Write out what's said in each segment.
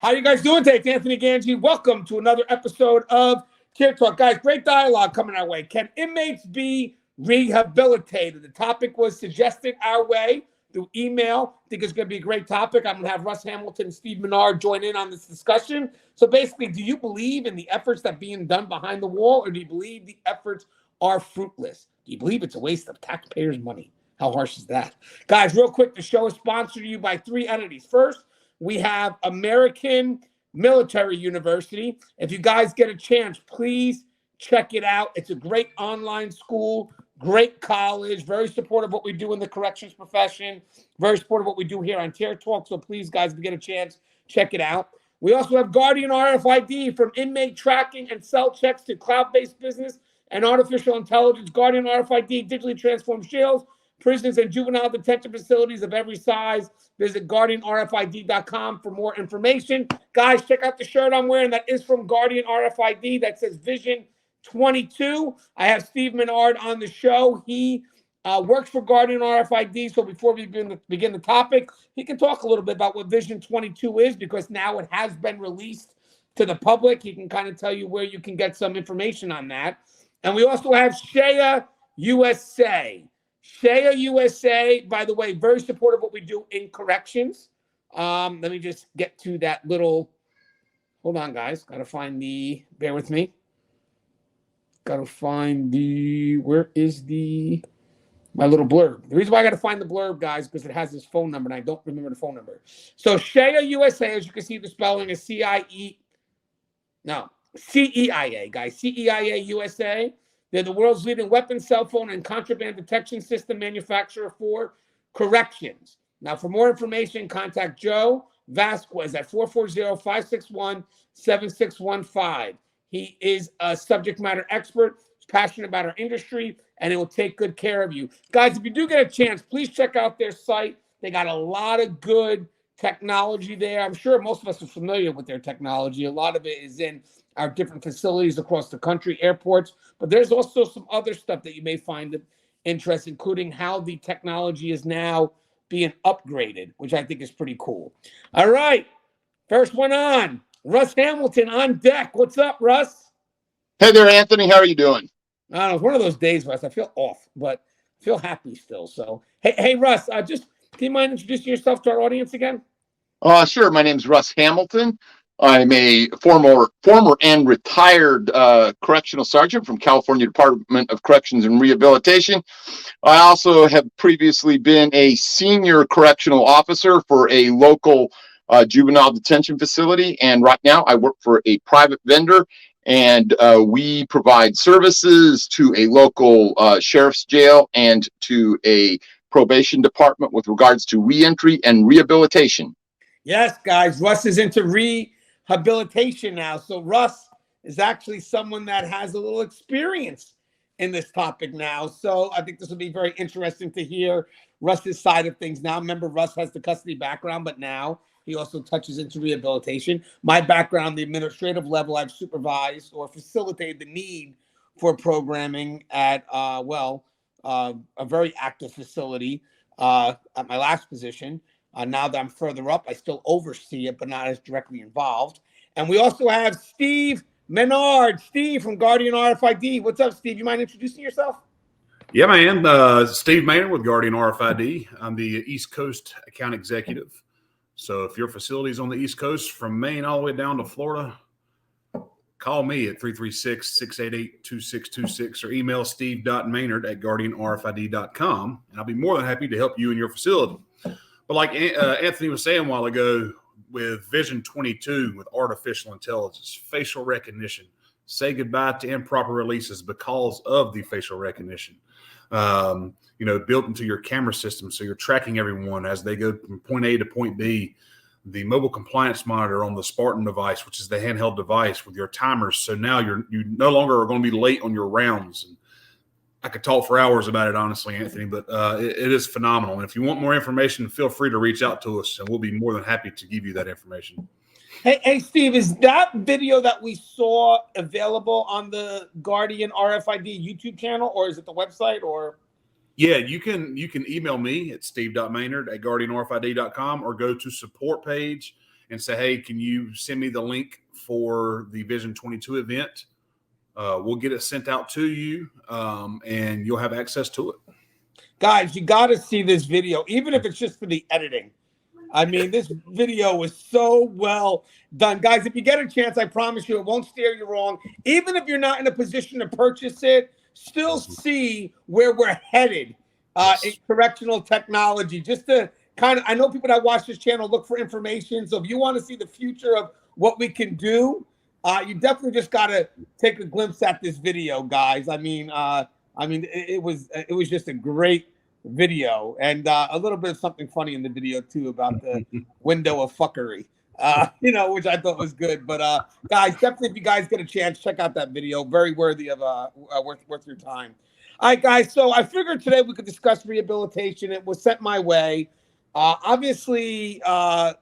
How you guys doing today? It's Anthony Gangi. Welcome to another episode of Care Talk. Guys, great dialogue coming our way. Can inmates be rehabilitated? The topic was suggested our way through email. I think it's going to be a great topic. I'm going to have Russ Hamilton and Steve Maynard join in on this discussion. So basically, do you believe in the efforts that are being done behind the wall, or do you believe the efforts are fruitless? Do you believe it's a waste of taxpayers' money? How harsh is that? Guys, real quick, the show is sponsored to you by three entities. First, we have American Military University. If you guys get a chance, please check it out. It's a great online school, great college, very supportive of what we do in the corrections profession, very supportive of what we do here on Care Talk. So please, guys, if you get a chance, check it out. We also have Guardian RFID, from inmate tracking and cell checks to cloud-based business and artificial intelligence. Guardian RFID digitally transforms jails, prisons, and juvenile detention facilities of every size. Visit GuardianRFID.com for more information. Guys, check out the shirt I'm wearing. That is from Guardian RFID. That says Vision 22. I have Steve Maynard on the show. He works for Guardian RFID. So before we begin the topic, he can talk a little bit about what Vision 22 is, because now it has been released to the public. He can kind of tell you where you can get some information on that. And we also have Shea USA. Shea USA, by the way, very supportive of what we do in corrections. Let me just get to that little, hold on, guys. Got to find the, bear with me. Got to find the, where is the, my little blurb. The reason why I got to find the blurb, guys, because it has this phone number, and I don't remember the phone number. So Shea USA, as you can see, the spelling is CEIA, guys, CEIA USA. They're the world's leading weapons, cell phone, and contraband detection system manufacturer for corrections. Now, for more information, contact Joe Vasquez at 440-561-7615. He is a subject matter expert, passionate about our industry, and it will take good care of you. Guys, if you do get a chance, please check out their site. They got a lot of good technology there. I'm sure most of us are familiar with their technology. A lot of it is in our different facilities across the country, airports, but there's also some other stuff that you may find interesting, including how the technology is now being upgraded, which I think is pretty cool. All right, first one on. Russ Hamilton on deck. What's up, Russ? Hey there, Anthony. How are you doing? I don't know. It's one of those days, Russ. I feel off, but I feel happy still. So, hey, Russ, just can you mind introducing yourself to our audience again? Sure. My name's Russ Hamilton. I'm a former and retired correctional sergeant from California Department of Corrections and Rehabilitation. I also have previously been a senior correctional officer for a local juvenile detention facility, and right now I work for a private vendor, and we provide services to a local sheriff's jail and to a probation department with regards to reentry and rehabilitation. Yes, guys, Russ is into rehabilitation now. So Russ is actually someone that has a little experience in this topic now. So I think this will be very interesting to hear Russ's side of things now. Remember, Russ has the custody background, but now he also touches into rehabilitation. My background, the administrative level, I've supervised or facilitated the need for programming at, a very active facility at my last position. Now that I'm further up, I still oversee it, but not as directly involved. And we also have Steve Maynard. Steve from Guardian RFID. What's up, Steve? You mind introducing yourself? Yeah, man. Steve Maynard with Guardian RFID. I'm the East Coast account executive. So if your facility is on the East Coast from Maine all the way down to Florida, call me at 336-688-2626 or email steve.maynard@guardianrfid.com, and I'll be more than happy to help you in your facility. But like Anthony was saying a while ago, with Vision 22, with artificial intelligence, facial recognition, say goodbye to improper releases because of the facial recognition. Built into your camera system, so you're tracking everyone as they go from point A to point B. The mobile compliance monitor on the Spartan device, which is the handheld device with your timers. So now you no longer are going to be late on your rounds. And I could talk for hours about it, honestly, Anthony, but it is phenomenal. And if you want more information, feel free to reach out to us, and we'll be more than happy to give you that information. Hey, Steve, is that video that we saw available on the Guardian RFID YouTube channel, or is it the website, or? Yeah, you can email me at steve.maynard@guardianrfid.com or go to support page and say, hey, can you send me the link for the Vision 22 event? We'll get it sent out to you, and you'll have access to it. Guys, you got to see this video, even if it's just for the editing. I mean, this video was so well done. Guys, if you get a chance, I promise you it won't steer you wrong. Even if you're not in a position to purchase it, still see where we're headed in correctional technology. Just to kind of, I know people that watch this channel look for information. So if you want to see the future of what we can do, you definitely just got to take a glimpse at this video, guys. I mean, it was just a great video, and a little bit of something funny in the video too about the window of fuckery, which I thought was good. But guys, definitely if you guys get a chance, check out that video. Very worthy of worth your time. All right, guys. So I figured today we could discuss rehabilitation. It was sent my way. Obviously,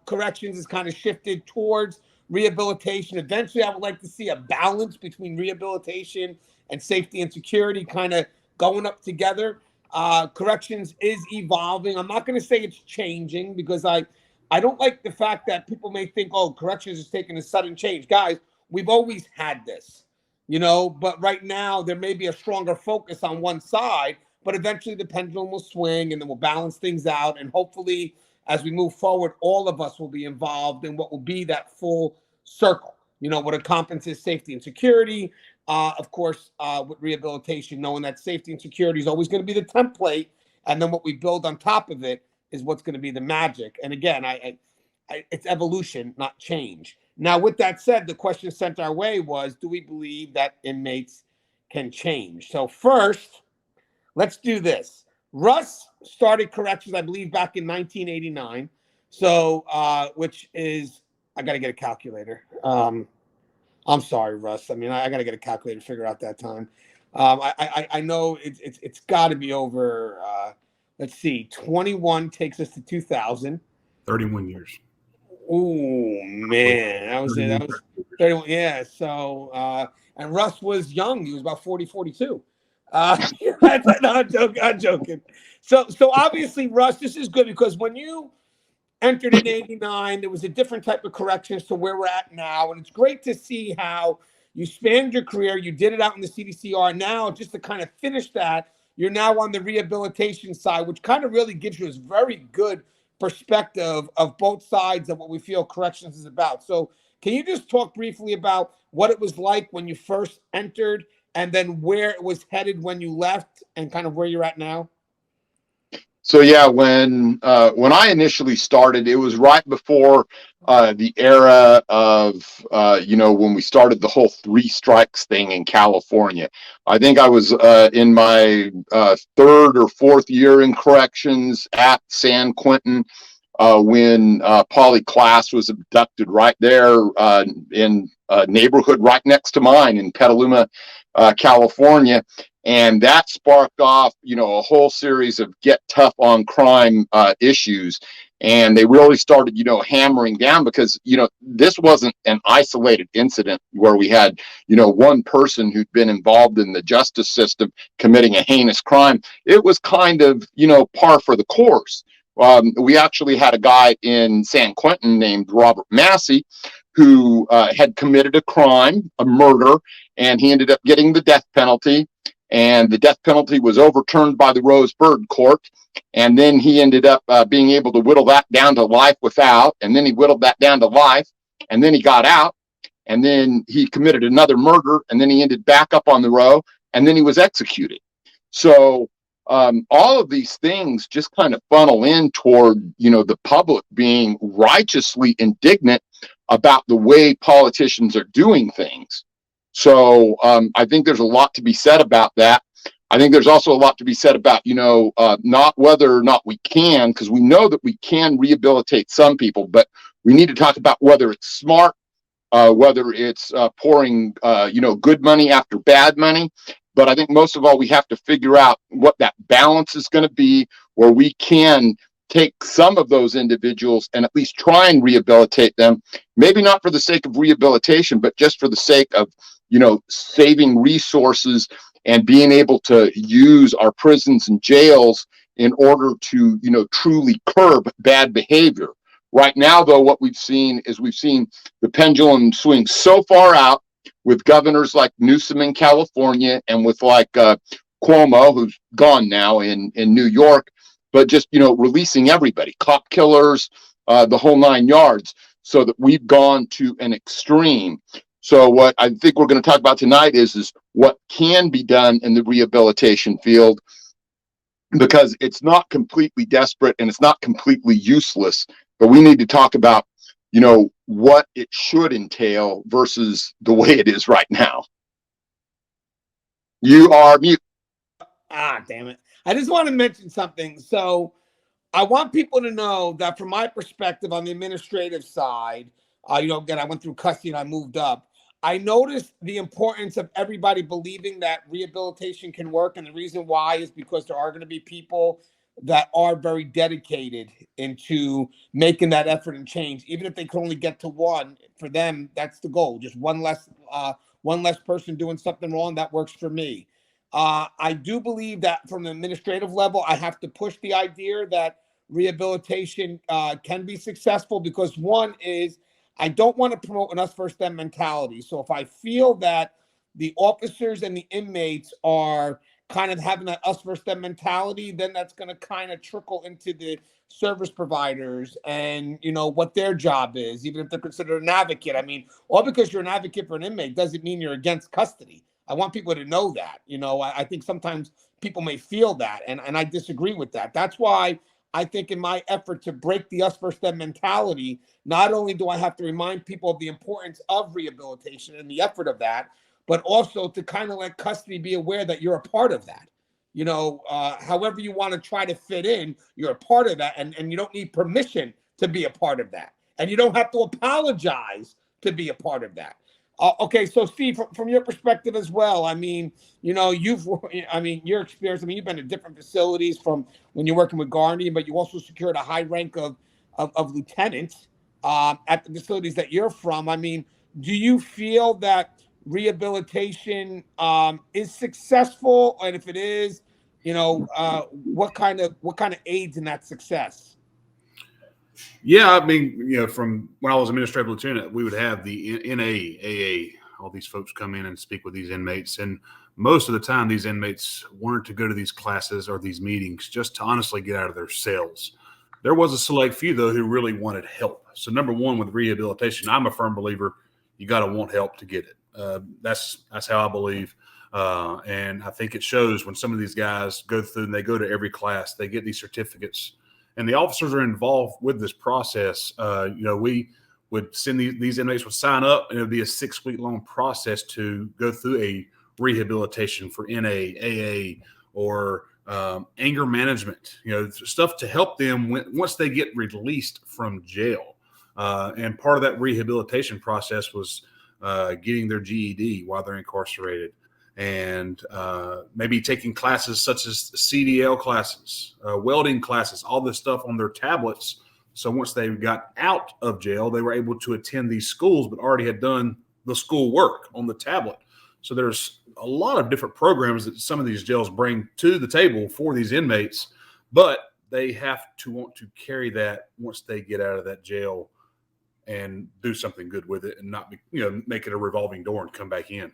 corrections is kind of shifted towards rehabilitation. Eventually, I would like to see a balance between rehabilitation and safety and security kind of going up together. Corrections is evolving. I'm not going to say it's changing because I don't like the fact that people may think, oh, corrections is taking a sudden change. Guys, we've always had this, but right now there may be a stronger focus on one side, but eventually the pendulum will swing and then we'll balance things out. And hopefully as we move forward, all of us will be involved in what will be that full circle, what encompasses safety and security. Of course, with rehabilitation, knowing that safety and security is always going to be the template, and then what we build on top of it is what's going to be the magic. And again, it's evolution, not change. Now, with that said, the question sent our way was, do we believe that inmates can change? So first, let's do this. Russ started corrections, I believe, back in 1989. So, which is, I got to get a calculator. I'm sorry, Russ. I mean, I got to get a calculator to figure out that time. I know it's got to be over. Let's see, 21 takes us to 2000. 31 years. Oh man, that was it. That was 31. Yeah. So, and Russ was young. He was about 40, 42. No, I'm joking. So obviously, Russ, this is good because when you entered in 89, there was a different type of corrections to where we're at now. And it's great to see how you spanned your career. You did it out in the CDCR. Now, just to kind of finish that, you're now on the rehabilitation side, which kind of really gives you a very good perspective of both sides of what we feel corrections is about. So can you just talk briefly about what it was like when you first entered and then where it was headed when you left and kind of where you're at now? So yeah, when I initially started, it was right before the era of when we started the whole 3 strikes thing in California. I think I was in my 3rd or 4th year in corrections at San Quentin when Polly Klaas was abducted right there in a neighborhood right next to mine in Petaluma, California. And that sparked off, a whole series of get tough on crime issues. And they really started, hammering down because, this wasn't an isolated incident where we had, one person who'd been involved in the justice system committing a heinous crime. It was kind of, par for the course. We actually had a guy in San Quentin named Robert Massey who had committed a crime, a murder, and he ended up getting the death penalty. And the death penalty was overturned by the Rose Bird Court. And then he ended up being able to whittle that down to life without. And then he whittled that down to life. And then he got out. And then he committed another murder. And then he ended back up on the row. And then he was executed. So all of these things just kind of funnel in toward, the public being righteously indignant about the way politicians are doing things. So I think there's a lot to be said about that. I think there's also a lot to be said about, not whether or not we can, because we know that we can rehabilitate some people, but we need to talk about whether it's smart, whether it's pouring, good money after bad money. But I think most of all, we have to figure out what that balance is going to be, where we can take some of those individuals and at least try and rehabilitate them, maybe not for the sake of rehabilitation, but just for the sake of, saving resources and being able to use our prisons and jails in order to, truly curb bad behavior. Right now, though, what we've seen the pendulum swing so far out with governors like Newsom in California and with like Cuomo, who's gone now in New York, but just, releasing everybody, cop killers, the whole 9 yards, so that we've gone to an extreme. So what I think we're going to talk about tonight is what can be done in the rehabilitation field, because it's not completely desperate and it's not completely useless, but we need to talk about, what it should entail versus the way it is right now. You are mute. Ah, damn it. I just want to mention something. So I want people to know that from my perspective on the administrative side, again, I went through custody and I moved up. I noticed the importance of everybody believing that rehabilitation can work. And the reason why is because there are going to be people that are very dedicated into making that effort and change. Even if they can only get to one, for them, that's the goal. Just one less person doing something wrong. That works for me. I do believe that from the administrative level, I have to push the idea that rehabilitation can be successful, because one is, I don't want to promote an us first them mentality. So if I feel that the officers and the inmates are kind of having that us first them mentality, then that's going to kind of trickle into the service providers and, what their job is, even if they're considered an advocate. I mean, all because you're an advocate for an inmate doesn't mean you're against custody. I want people to know that. I think sometimes people may feel that, and I disagree with that. That's why I think in my effort to break the us versus them mentality, not only do I have to remind people of the importance of rehabilitation and the effort of that, but also to kind of let custody be aware that you're a part of that. However you want to try to fit in, you're a part of that, and you don't need permission to be a part of that. And you don't have to apologize to be a part of that. Okay, so Steve, from your perspective as well, I mean, your experience, you've been at different facilities from when you're working with Gangi, but you also secured a high rank of lieutenant at the facilities that you're from. I mean, do you feel that rehabilitation is successful? And if it is, what kind of aids in that success? Yeah, from when I was administrative lieutenant, we would have the NA, AA, all these folks come in and speak with these inmates. And most of the time, these inmates wanted to go to these classes or these meetings just to honestly get out of their cells. There was a select few, though, who really wanted help. So number one, with rehabilitation, I'm a firm believer you got to want help to get it. That's how I believe. And I think it shows when some of these guys go through and they go to every class, they get these certificates. And the officers are involved with this process. We would send these inmates would sign up, and it would be a 6-week long process to go through a rehabilitation for NA, AA, or anger management, stuff to help them once they get released from jail. And part of that rehabilitation process was getting their GED while they're incarcerated. And maybe taking classes such as CDL classes, welding classes, all this stuff on their tablets. So once they got out of jail, they were able to attend these schools, but already had done the school work on the tablet. So there's a lot of different programs that some of these jails bring to the table for these inmates, but they have to want to carry that once they get out of that jail and do something good with it and not be, make it a revolving door and come back in.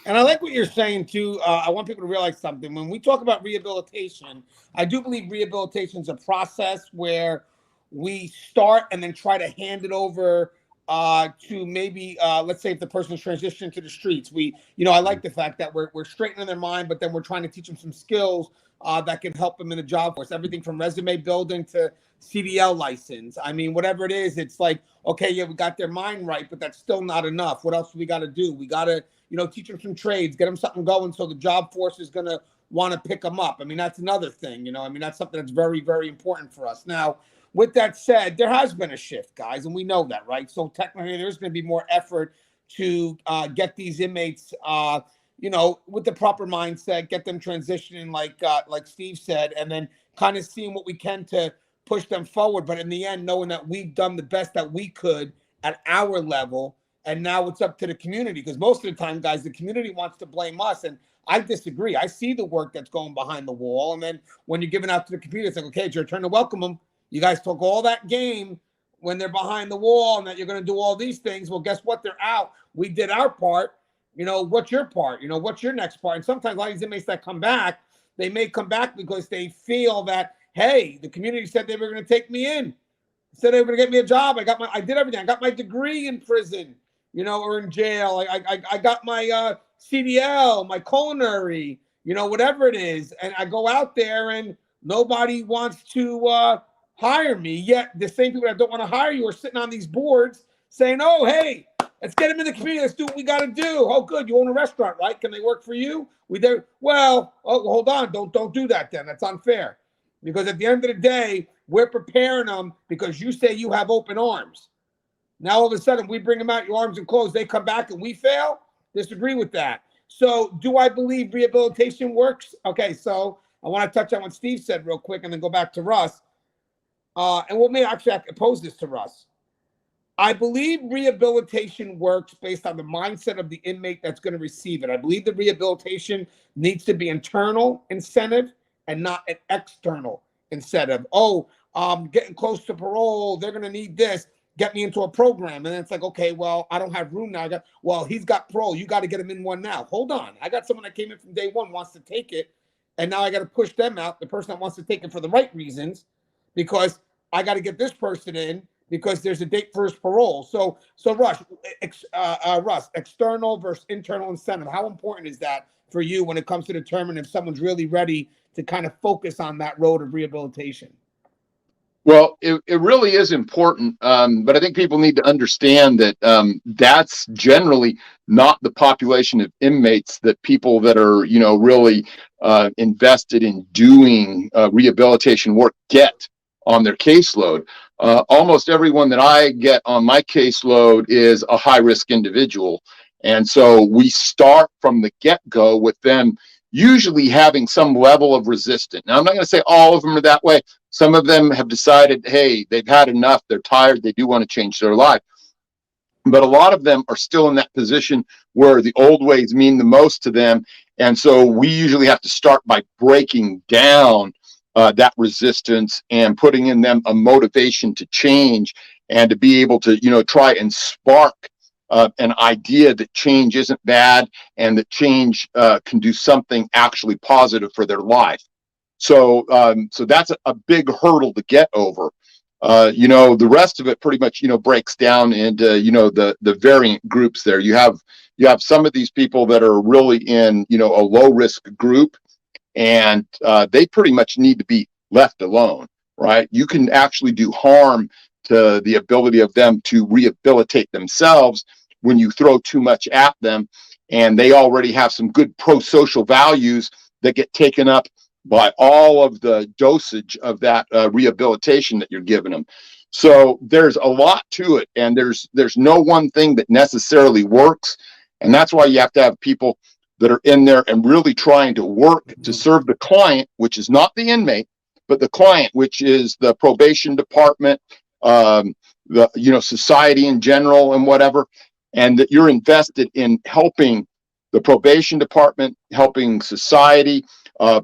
And I like what you're saying, too. I want people to realize something. When we talk about rehabilitation, I do believe rehabilitation is a process where we start and then try to hand it over to maybe, let's say if the person's transitioning to the streets. I like the fact that we're straightening their mind, but then we're trying to teach them some skills that can help them in the job force. Everything from resume building to CDL license. I mean, whatever it is, it's like, okay, yeah, we got their mind right, but that's still not enough. What else do we got to do? We got to teach them some trades, get them something going so the job force is going to want to pick them up. I mean, that's another thing, that's something that's very, very important for us. Now, with that said, there has been a shift, guys, and we know that, right? So technically, there's going to be more effort to get these inmates, with the proper mindset, get them transitioning, like Steve said, and then kind of seeing what we can to push them forward. But in the end, knowing that we've done the best that we could at our level. And now it's up to the community, because most of the time, guys, the community wants to blame us. And I disagree. I see the work that's going behind the wall. And then when you're giving out to the community, it's like, okay, it's your turn to welcome them. You guys took all that game. when they're behind the wall and that you're going to do all these things. Well, guess what? They're out. We did our part. What's your part? What's your next part? And sometimes a lot of these inmates that come back, they may come back because they feel that, hey, the community said they were going to take me in. Said they were going to get me a job. I did everything. I got my degree in prison, or in jail. I got my CDL, my culinary, whatever it is. And I go out there and nobody wants to hire me. Yet the same people that don't want to hire you are sitting on these boards saying, oh, hey, let's get them in the community. Let's do what we got to do. Oh, good. You own a restaurant, right? Can they work for you? Well, hold on. Don't do that then. That's unfair. Because at the end of the day, we're preparing them because you say you have open arms. Now, all of a sudden, we bring them out, your arms and closed. They come back and we fail? Disagree with that. So do I believe rehabilitation works? Okay, so I want to touch on what Steve said real quick and then go back to Russ. And we'll actually pose this to Russ. I believe rehabilitation works based on the mindset of the inmate that's going to receive it. I believe the rehabilitation needs to be internal incentive and not an external incentive. Oh, getting close to parole, they're going to need this. Get me into a program. And then it's like, okay, well, I don't have room now. He's got parole. You got to get him in one now. Hold on. I got someone that came in from day one, wants to take it. And now I got to push them out, the person that wants to take it for the right reasons, because I got to get this person in because there's a date for his parole. So Russ, external versus internal incentive. How important is that for you when it comes to determining if someone's really ready to kind of focus on that road of rehabilitation? Well, it really is important, but I think people need to understand that that's generally not the population of inmates that people that are, really invested in doing rehabilitation work get on their caseload. Almost everyone that I get on my caseload is a high-risk individual. And so we start from the get-go with them usually having some level of resistance. Now, I'm not going to say all of them are that way. Some of them have decided, hey, they've had enough, they're tired, they do want to change their life. But a lot of them are still in that position where the old ways mean the most to them. And so we usually have to start by breaking down that resistance and putting in them a motivation to change and to be able to, try and spark an idea that change isn't bad and that change can do something actually positive for their life. So that's a big hurdle to get over. The rest of it pretty much, breaks down into, the variant groups there. You have some of these people that are really in, a low risk group, and they pretty much need to be left alone, right? You can actually do harm to the ability of them to rehabilitate themselves when you throw too much at them, and they already have some good pro-social values that get taken up by all of the dosage of that rehabilitation that you're giving them. So there's a lot to it, and there's no one thing that necessarily works, and that's why you have to have people that are in there and really trying to work to serve the client, which is not the inmate, but the client, which is the probation department, the society in general and whatever, and that you're invested in helping the probation department, helping society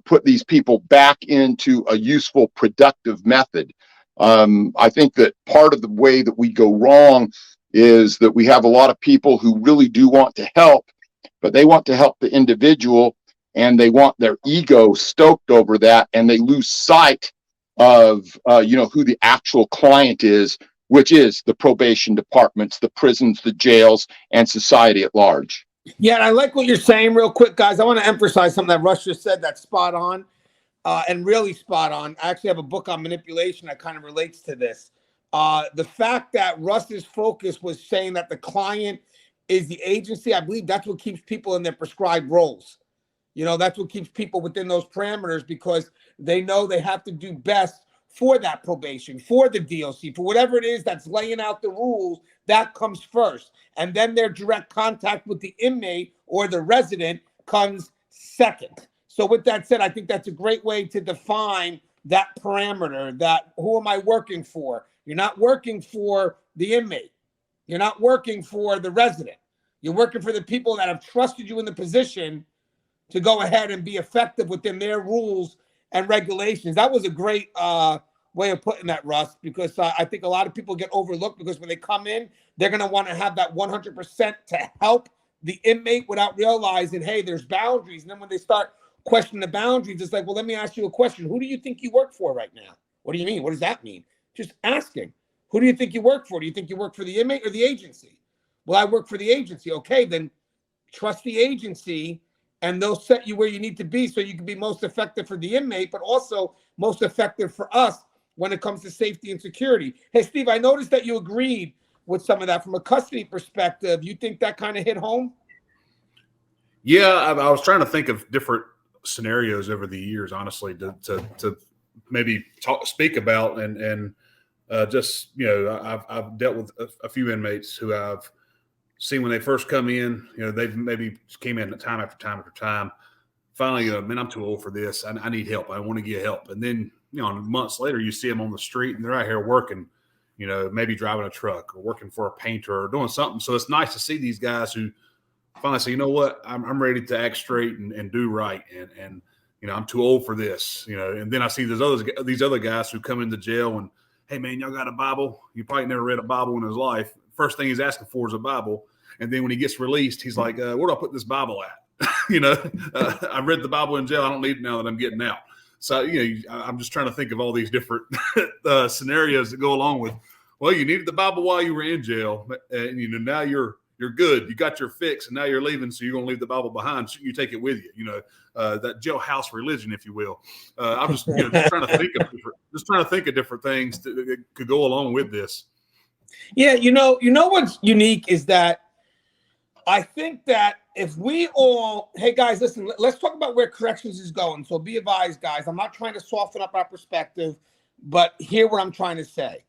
put these people back into a useful, productive method. I think that part of the way that we go wrong is that we have a lot of people who really do want to help, but they want to help the individual and they want their ego stoked over that, and they lose sight of who the actual client is, which is the probation departments, the prisons, the jails, and society at large. Yeah, and I like what you're saying real quick, guys. I want to emphasize something that Russ just said that's spot on and really spot on. I actually have a book on manipulation that kind of relates to this. The fact that Russ's focus was saying that the client is the agency, I believe that's what keeps people in their prescribed roles. That's what keeps people within those parameters, because they know they have to do best for that probation, for the DLC, for whatever it is that's laying out the rules. That comes first. And then their direct contact with the inmate or the resident comes second. So with that said, I think that's a great way to define that parameter, that who am I working for? You're not working for the inmate. You're not working for the resident. You're working for the people that have trusted you in the position to go ahead and be effective within their rules and regulations. That was a great way of putting that, Russ, because I think a lot of people get overlooked because when they come in, they're going to want to have that 100% to help the inmate without realizing, hey, there's boundaries. And then when they start questioning the boundaries, it's like, well, let me ask you a question. Who do you think you work for right now? What do you mean? What does that mean? Just asking. Who do you think you work for? Do you think you work for the inmate or the agency? Well, I work for the agency. Okay, then trust the agency and they'll set you where you need to be so you can be most effective for the inmate, but also most effective for us when it comes to safety and security. Hey, Steve, I noticed that you agreed with some of that from a custody perspective. You think that kind of hit home? Yeah, I was trying to think of different scenarios over the years, honestly, to maybe speak about and just, you know, I've dealt with a few inmates who I've seen when they first come in, you know, they've maybe came in time after time after time. Finally, man, I'm too old for this. I need help. I want to get help. And then, you know, months later, you see them on the street and they're out here working, you know, maybe driving a truck or working for a painter or doing something. So it's nice to see these guys who finally say, you know what, I'm ready to act straight and do right. And, you know, I'm too old for this, you know. And then I see these other guys who come into jail and, hey, man, y'all got a Bible? You probably never read a Bible in his life. First thing he's asking for is a Bible. And then when he gets released, he's like, where do I put this Bible at? You know, I read the Bible in jail. I don't need it now that I'm getting out. So, you know, I'm just trying to think of all these different scenarios that go along with, well, you needed the Bible while you were in jail. And, you know, now you're good. You got your fix and now you're leaving. So you're going to leave the Bible behind. So you take it with you, you know, that jailhouse religion, if you will. I'm just, you know, just trying to think of different things that could go along with this. Yeah. You know what's unique is that I think that if we all, hey guys, listen, let's talk about where corrections is going. So be advised, guys, I'm not trying to soften up our perspective, but hear what I'm trying to say.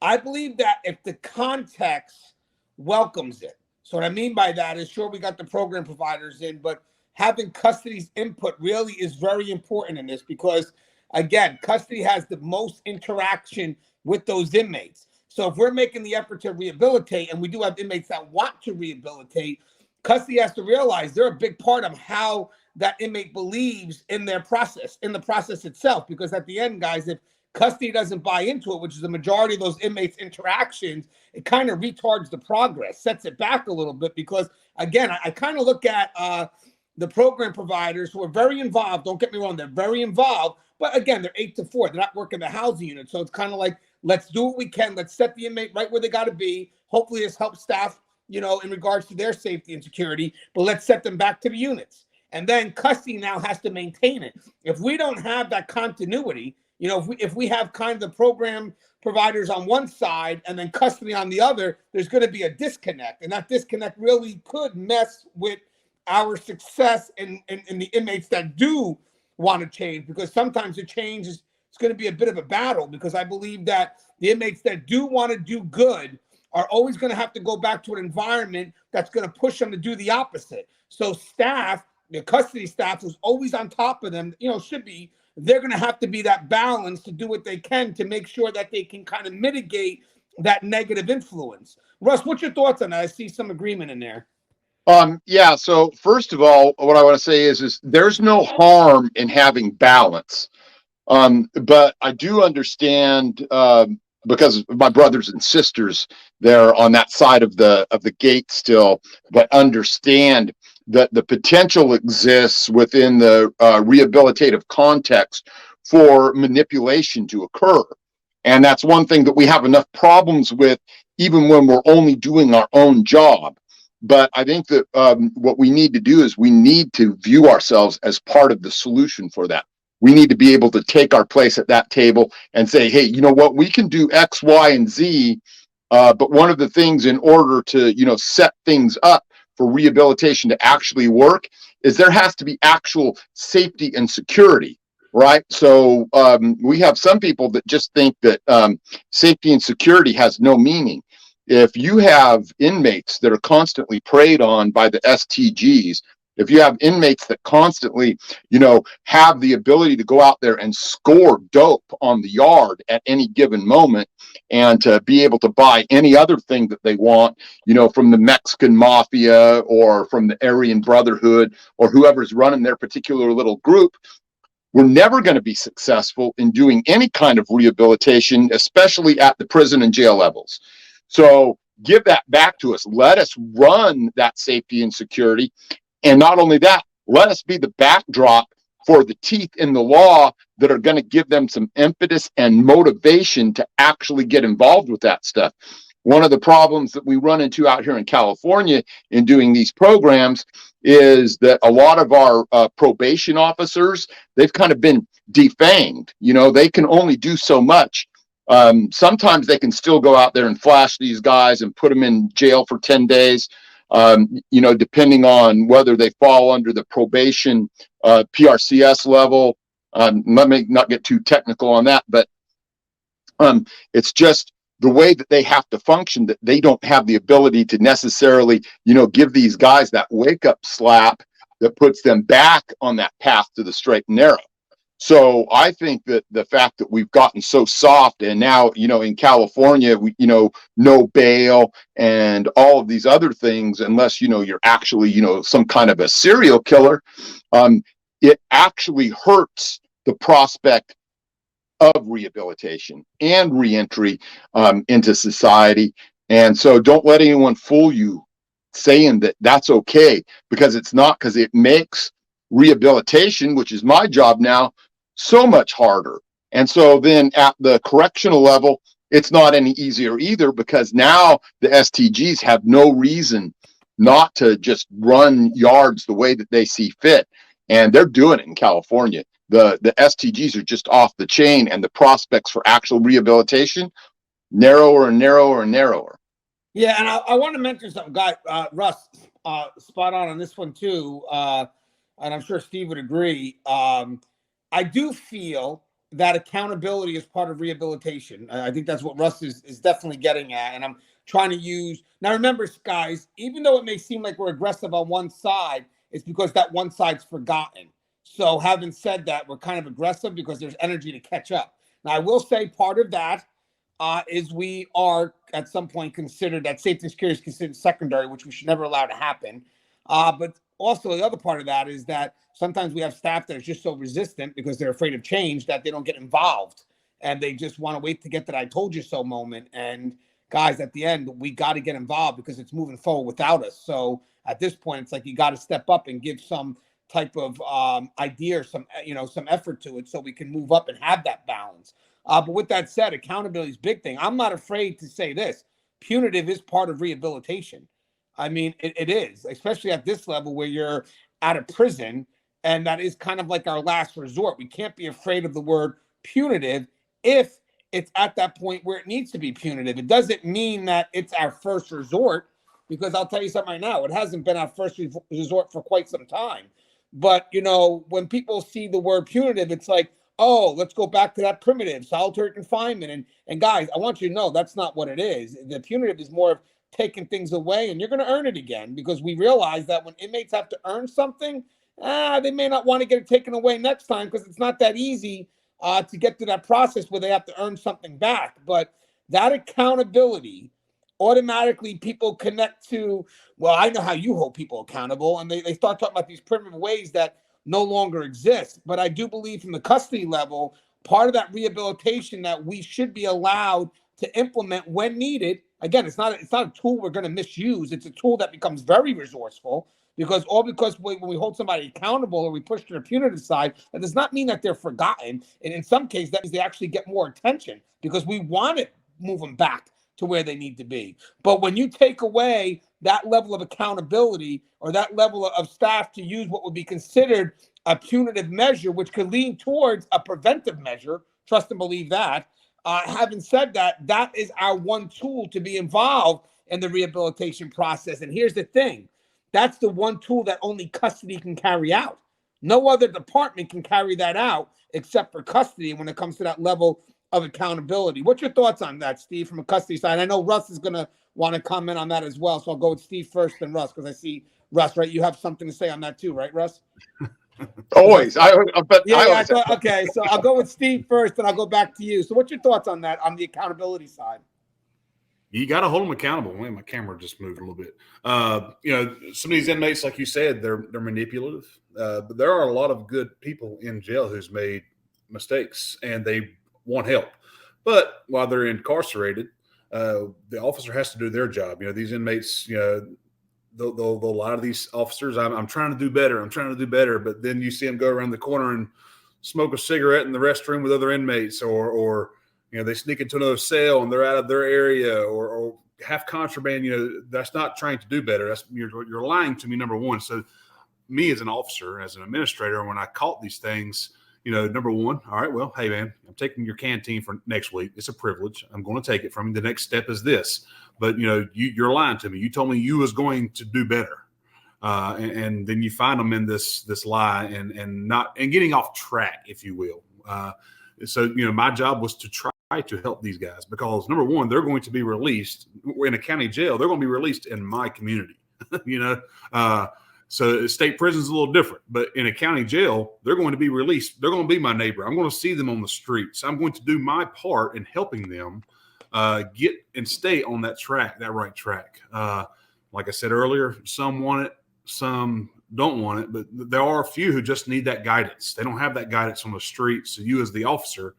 I believe that if the context welcomes it, so what I mean by that is, sure, we got the program providers in, but having custody's input really is very important in this because, again, custody has the most interaction with those inmates. So if we're making the effort to rehabilitate, and we do have inmates that want to rehabilitate, custody has to realize they're a big part of how that inmate believes in their process, in the process itself. Because at the end, guys, if custody doesn't buy into it, which is the majority of those inmates' interactions, it kind of retards the progress, sets it back a little bit. Because, again, I kind of look at the program providers who are very involved. Don't get me wrong, they're very involved. But, again, they're 8 to 4. They're not working the housing unit. So it's kind of like, let's do what we can. Let's set the inmate right where they got to be. Hopefully this helps staff, you know, in regards to their safety and security. But let's set them back to the units. And then custody now has to maintain it. If we don't have that continuity, you know, if we have kind of the program providers on one side and then custody on the other, there's going to be a disconnect. And that disconnect really could mess with our success in the inmates that do want to change, because sometimes the change is it's going to be a bit of a battle, because I believe that the inmates that do want to do good are always going to have to go back to an environment that's going to push them to do the opposite. So staff, the custody staff who's always on top of them, you know, they're going to have to be that balance to do what they can to make sure that they can kind of mitigate that negative influence. Russ, what's your thoughts on that? I see some agreement in there. Yeah. So first of all, what I want to say is there's no harm in having balance. But I do understand, because my brothers and sisters, they're on that side of the gate still, but understand that the potential exists within the rehabilitative context for manipulation to occur. And that's one thing that we have enough problems with, even when we're only doing our own job. But I think that what we need to do is we need to view ourselves as part of the solution for that. We need to be able to take our place at that table and say, hey, you know what, we can do X, Y, and Z. But one of the things in order to, you know, set things up for rehabilitation to actually work is there has to be actual safety and security, right? So we have some people that just think that safety and security has no meaning. If you have inmates that are constantly preyed on by the STGs, if you have inmates that constantly, you know, have the ability to go out there and score dope on the yard at any given moment and to be able to buy any other thing that they want, you know, from the Mexican mafia or from the Aryan Brotherhood or whoever's running their particular little group, we're never going to be successful in doing any kind of rehabilitation, especially at the prison and jail levels. So give that back to us. Let us run that safety and security. And not only that, let us be the backdrop for the teeth in the law that are going to give them some impetus and motivation to actually get involved with that stuff. One of the problems that we run into out here in California in doing these programs is that a lot of our probation officers, they've kind of been defanged. You know, they can only do so much. Sometimes they can still go out there and flash these guys and put them in jail for 10 days, you know, depending on whether they fall under the probation PRCS level. Let me not get too technical on that, but it's just the way that they have to function, that they don't have the ability to necessarily, you know, give these guys that wake up slap that puts them back on that path to the straight and narrow. So I think that the fact that we've gotten so soft, and now, you know, in California, we, you know, no bail and all of these other things, unless, you know, you're actually, you know, some kind of a serial killer, it actually hurts the prospect of rehabilitation and reentry into society. And so don't let anyone fool you saying that that's okay, because it's not, because it makes rehabilitation, which is my job now, so much harder. And so then at the correctional level, it's not any easier either, because now the STGs have no reason not to just run yards the way that they see fit. And they're doing it in California. The STGs are just off the chain, and the prospects for actual rehabilitation narrower and narrower and narrower. Yeah, and I want to mention something, guy. Russ, spot on this one too, and I'm sure Steve would agree. I do feel that accountability is part of rehabilitation. I think that's what Russ is definitely getting at, and I'm trying to use. Now, remember, guys, even though it may seem like we're aggressive on one side, it's because that one side's forgotten. So having said that, we're kind of aggressive because there's energy to catch up. Now, I will say part of that is we are at some point considered that safety and security is considered secondary, which we should never allow to happen. But also the other part of that is that sometimes we have staff that are just so resistant because they're afraid of change that they don't get involved, and they just want to wait to get that "I told you so" moment. And guys, at the end, we got to get involved because it's moving forward without us. So at this point, it's like you got to step up and give some type of idea or some, you know, some effort to it so we can move up and have that balance. But with that said, accountability is a big thing. I'm not afraid to say this. Punitive is part of rehabilitation. I mean, it is, especially at this level where you're out of prison, and that is kind of like our last resort. We can't be afraid of the word punitive if it's at that point where it needs to be punitive. It doesn't mean that it's our first resort, because I'll tell you something right now, it hasn't been our first resort for quite some time. But, you know, when people see the word punitive, it's like, oh, let's go back to that primitive solitary confinement. And guys, I want you to know that's not what it is. The punitive is more of taking things away, and you're going to earn it again, because we realize that when inmates have to earn something, they may not want to get it taken away next time, because it's not that easy to get through that process where they have to earn something back. But that accountability, automatically people connect to, well, I know how you hold people accountable, and they start talking about these primitive ways that no longer exist. But I do believe from the custody level, part of that rehabilitation that we should be allowed to implement when needed. Again, it's not a tool we're going to misuse. It's a tool that becomes very resourceful, because when we hold somebody accountable or we push to the punitive side, that does not mean that they're forgotten. And in some cases, that means they actually get more attention, because we want to move them back to where they need to be. But when you take away that level of accountability, or that level of staff to use what would be considered a punitive measure, which could lean towards a preventive measure, trust and believe that. Having said that, that is our one tool to be involved in the rehabilitation process. And here's the thing. That's the one tool that only custody can carry out. No other department can carry that out except for custody when it comes to that level of accountability. What's your thoughts on that, Steve, from a custody side? I know Russ is going to want to comment on that as well, so I'll go with Steve first, then Russ, because I see Russ, right? You have something to say on that too, right, Russ? Always. Okay, so I'll go with Steve first, and I'll go back to you. So what's your thoughts on that, on the accountability side? You got to hold them accountable. Man, my camera just moved a little bit. Some of these inmates, like you said, they're manipulative. But there are a lot of good people in jail who's made mistakes and they want help. But while they're incarcerated, the officer has to do their job. These inmates, they'll lie to these officers. I'm trying to do better. I'm trying to do better. But then you see them go around the corner and smoke a cigarette in the restroom with other inmates, or they sneak into another cell and they're out of their area, or have contraband. That's not trying to do better. That's you're lying to me, number one. So me as an officer, as an administrator, when I caught these things, number one, all right, well, hey man, I'm taking your canteen for next week. It's a privilege. I'm going to take it from you. The next step is this, but you're lying to me. You told me you was going to do better. And then you find them in this lie and getting off track, if you will. So my job was to try to help these guys, because number one, they're going to be released in a county jail. They're going to be released in my community. So state prison is a little different, but in a county jail, they're going to be released. They're going to be my neighbor. I'm going to see them on the streets. I'm going to do my part in helping them get and stay on that right track. Like I said earlier, some want it, some don't want it, but there are a few who just need that guidance. They don't have that guidance on the street. So you as the officer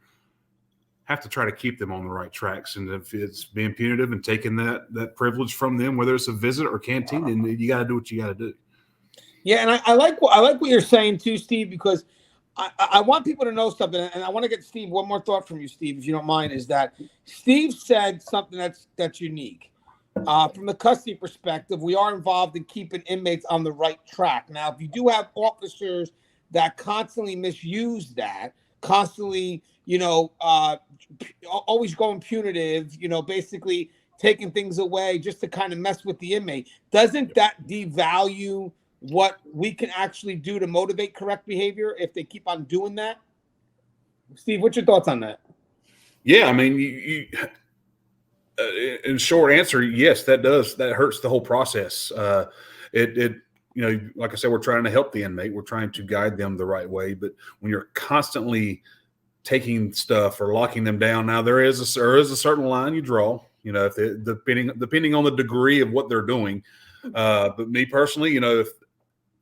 have to try to keep them on the right tracks. And if it's being punitive and taking that privilege from them, whether it's a visit or canteen, then you got to do what you got to do. Yeah, and I like what you're saying too, Steve, because I want people to know something, and I want to get Steve one more thought from you, Steve, if you don't mind, is that Steve said something that's unique. From the custody perspective, we are involved in keeping inmates on the right track. Now, if you do have officers that constantly misuse that, constantly, always going punitive, basically taking things away just to kind of mess with the inmate, doesn't that devalue what we can actually do to motivate correct behavior if they keep on doing that? Steve, what's your thoughts on that? Yeah, I mean, you in short answer, yes, that hurts the whole process. Like I said, we're trying to help the inmate. We're trying to guide them the right way. But when you're constantly taking stuff or locking them down, now there is a certain line you draw, depending on the degree of what they're doing. But me personally, if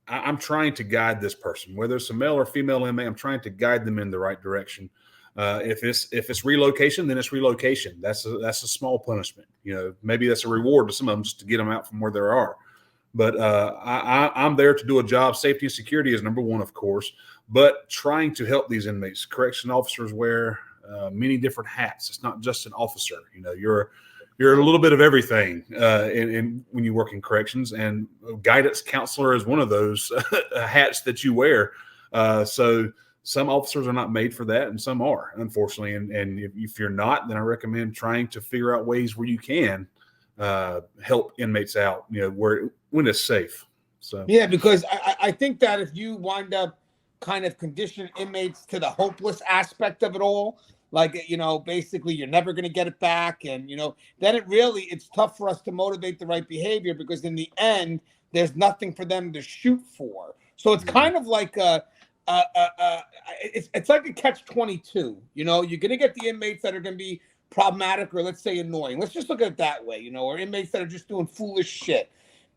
I'm trying to guide this person, whether it's a male or female inmate, I'm trying to guide them in the right direction. If it's relocation, then it's relocation. That's a small punishment. Maybe that's a reward to some of them just to get them out from where they are. But I'm there to do a job. Safety and security is number one, of course, but trying to help these inmates. Correction officers wear many different hats. It's not just an officer. You're a little bit of everything when you work in corrections, and guidance counselor is one of those hats that you wear. So some officers are not made for that, and some are, unfortunately. And if you're not, then I recommend trying to figure out ways where you can help inmates out, when it's safe. So yeah, because I think that if you wind up kind of conditioning inmates to the hopeless aspect of it all, like, basically you're never going to get it back. And, then it's tough for us to motivate the right behavior, because in the end, there's nothing for them to shoot for. So it's kind of like it's like a catch-22. You're going to get the inmates that are going to be problematic, or let's say annoying. Let's just look at it that way, or inmates that are just doing foolish shit.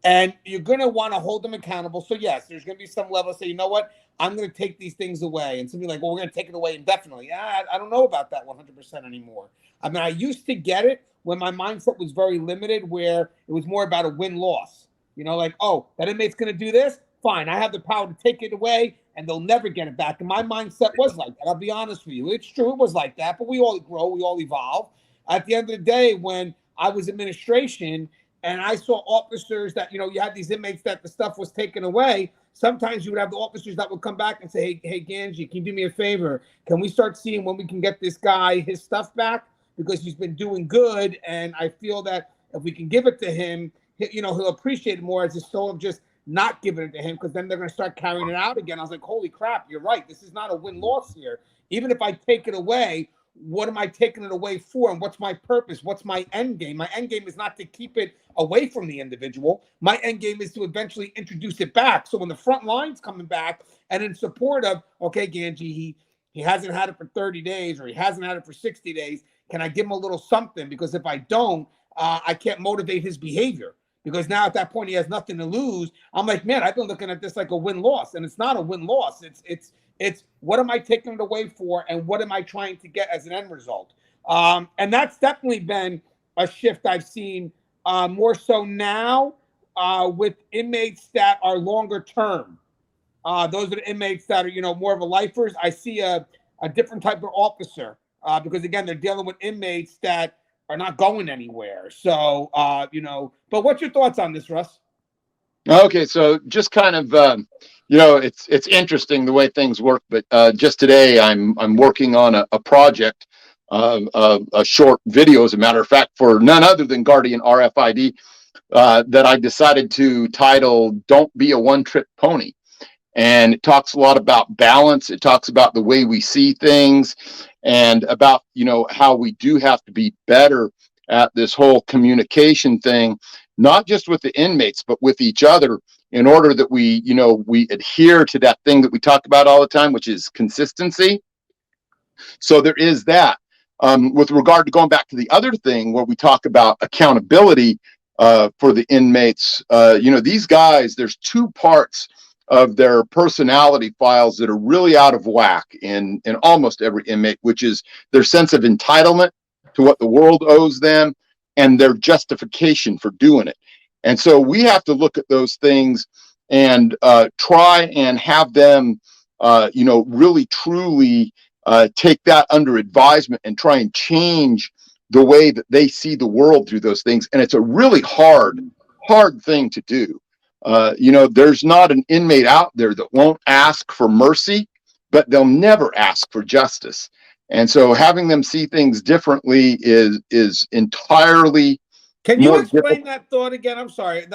And you're going to want to hold them accountable. So yes, there's going to be some level say, you know what, I'm going to take these things away. And somebody like, well, we're going to take it away indefinitely. I don't know about that 100% anymore. I mean, I used to get it when my mindset was very limited, where it was more about a win-loss. Like, oh, that inmate's going to do this? Fine, I have the power to take it away, and they'll never get it back. And my mindset was like that. I'll be honest with you. It's true, it was like that, but we all grow, we all evolve. At the end of the day, when I was administration, and I saw officers that, you had these inmates that the stuff was taken away. Sometimes you would have the officers that would come back and say, hey, Gangi, can you do me a favor? Can we start seeing when we can get this guy his stuff back? Because he's been doing good. And I feel that if we can give it to him, he'll appreciate it more, as opposed of just not giving it to him, because then they're going to start carrying it out again. I was like, holy crap, you're right. This is not a win-loss here. Even if I take it away, what am I taking it away for? And what's my purpose? What's my end game? My end game is not to keep it away from the individual. My end game is to eventually introduce it back. So when the front line's coming back and in support of, okay, Gangi, he hasn't had it for 30 days, or he hasn't had it for 60 days. Can I give him a little something? Because if I don't, I can't motivate his behavior, because now at that point he has nothing to lose. I'm like, man, I've been looking at this like a win-loss, and it's not a win-loss. It's what am I taking it away for, and what am I trying to get as an end result? And that's definitely been a shift I've seen more so now with inmates that are longer term. Those are the inmates that are, more of a lifers. I see a different type of officer because, again, they're dealing with inmates that are not going anywhere. So, but what's your thoughts on this, Russ? Okay, so just kind of, it's interesting the way things work. But just today, I'm working on a project, a short video, as a matter of fact, for none other than Guardian RFID, that I decided to title "Don't Be a One-Trick Pony." And it talks a lot about balance. It talks about the way we see things, and about, how we do have to be better at this whole communication thing, not just with the inmates, but with each other, in order that we adhere to that thing that we talk about all the time, which is consistency. So there is that. With regard to going back to the other thing where we talk about accountability for the inmates, these guys, there's two parts of their personality files that are really out of whack in almost every inmate, which is their sense of entitlement to what the world owes them and their justification for doing it. And so we have to look at those things and try and have them, really truly take that under advisement and try and change the way that they see the world through those things. And it's a really hard thing to do. There's not an inmate out there that won't ask for mercy, but they'll never ask for justice. And so having them see things differently is entirely. Can you explain that thought again? I'm sorry.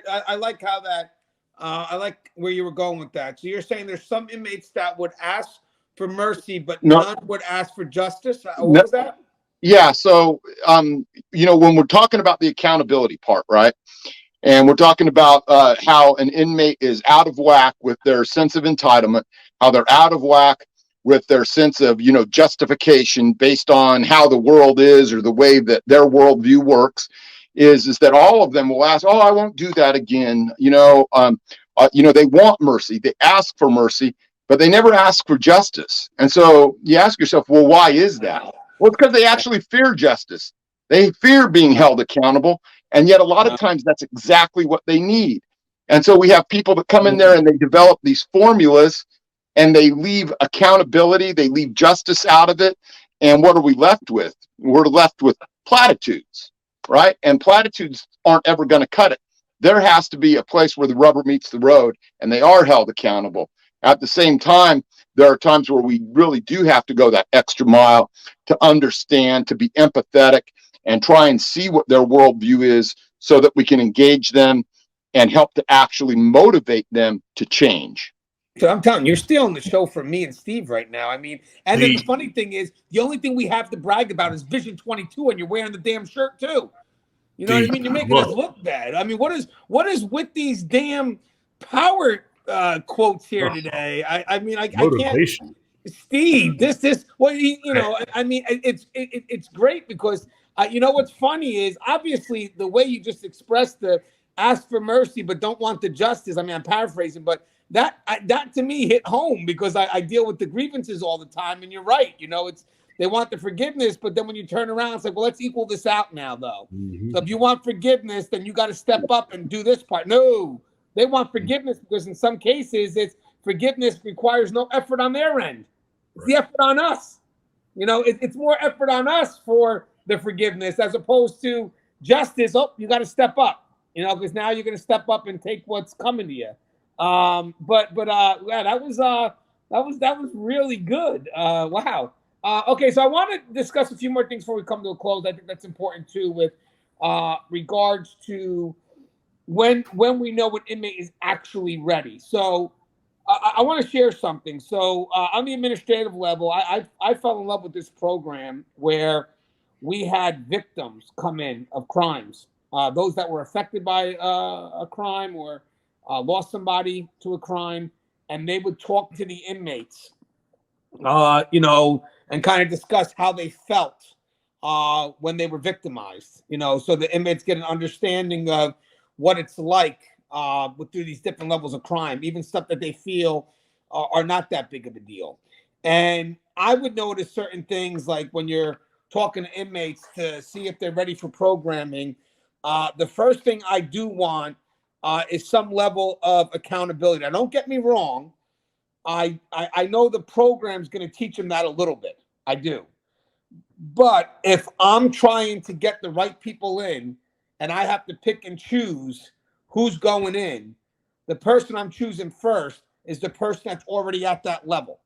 I like how that. I like where you were going with that. So you're saying there's some inmates that would ask for mercy, but none would ask for justice. What was that? Yeah. So, when we're talking about the accountability part, right? And we're talking about how an inmate is out of whack with their sense of entitlement, how they're out of whack with their sense of, justification based on how the world is or the way that their worldview works, is that all of them will ask, "Oh, I won't do that again." They want mercy, they ask for mercy, but they never ask for justice. And so you ask yourself, well, why is that? Well, it's because they actually fear justice. They fear being held accountable. And yet a lot of times that's exactly what they need. And so we have people that come in there and they develop these formulas and they leave accountability, they leave justice out of it. And what are we left with? We're left with platitudes, right? And platitudes aren't ever going to cut it. There has to be a place where the rubber meets the road and they are held accountable. At the same time, there are times where we really do have to go that extra mile to understand, to be empathetic, and try and see what their worldview is so that we can engage them and help to actually motivate them to change. So I'm telling you, you're stealing the show from me and Steve right now. I mean, and then the funny thing is, the only thing we have to brag about is Vision 22, and you're wearing the damn shirt too. You know what I mean? You're making us look bad. I mean, what is with these damn power quotes here today? I can't. Steve, I mean, it's great because what's funny is obviously the way you just expressed the ask for mercy but don't want the justice. I mean, I'm paraphrasing, but that to me hit home because I deal with the grievances all the time, and you're right. They want the forgiveness, but then when you turn around, it's like, well, let's equal this out now, though. Mm-hmm. So if you want forgiveness, then you got to step up and do this part. No, they want forgiveness because in some cases, forgiveness requires no effort on their end. It's the effort on us. It's more effort on us for the forgiveness as opposed to justice. Oh, you got to step up, because now you're going to step up and take what's coming to you. Yeah, that was really good. Wow. Okay, so I want to discuss a few more things before we come to a close. I think that's important too, with regards to when we know an inmate is actually ready. So I want to share something. So on the administrative level, I fell in love with this program where we had victims come in of crimes, those that were affected by a crime or lost somebody to a crime, and they would talk to the inmates, and kind of discuss how they felt when they were victimized, so the inmates get an understanding of what it's like through these different levels of crime, even stuff that they feel are not that big of a deal. And I would notice certain things like when you're talking to inmates to see if they're ready for programming. The first thing I do want is some level of accountability. Now, don't get me wrong. I know the program's going to teach them that a little bit. I do. But if I'm trying to get the right people in and I have to pick and choose who's going in, the person I'm choosing first is the person that's already at that level,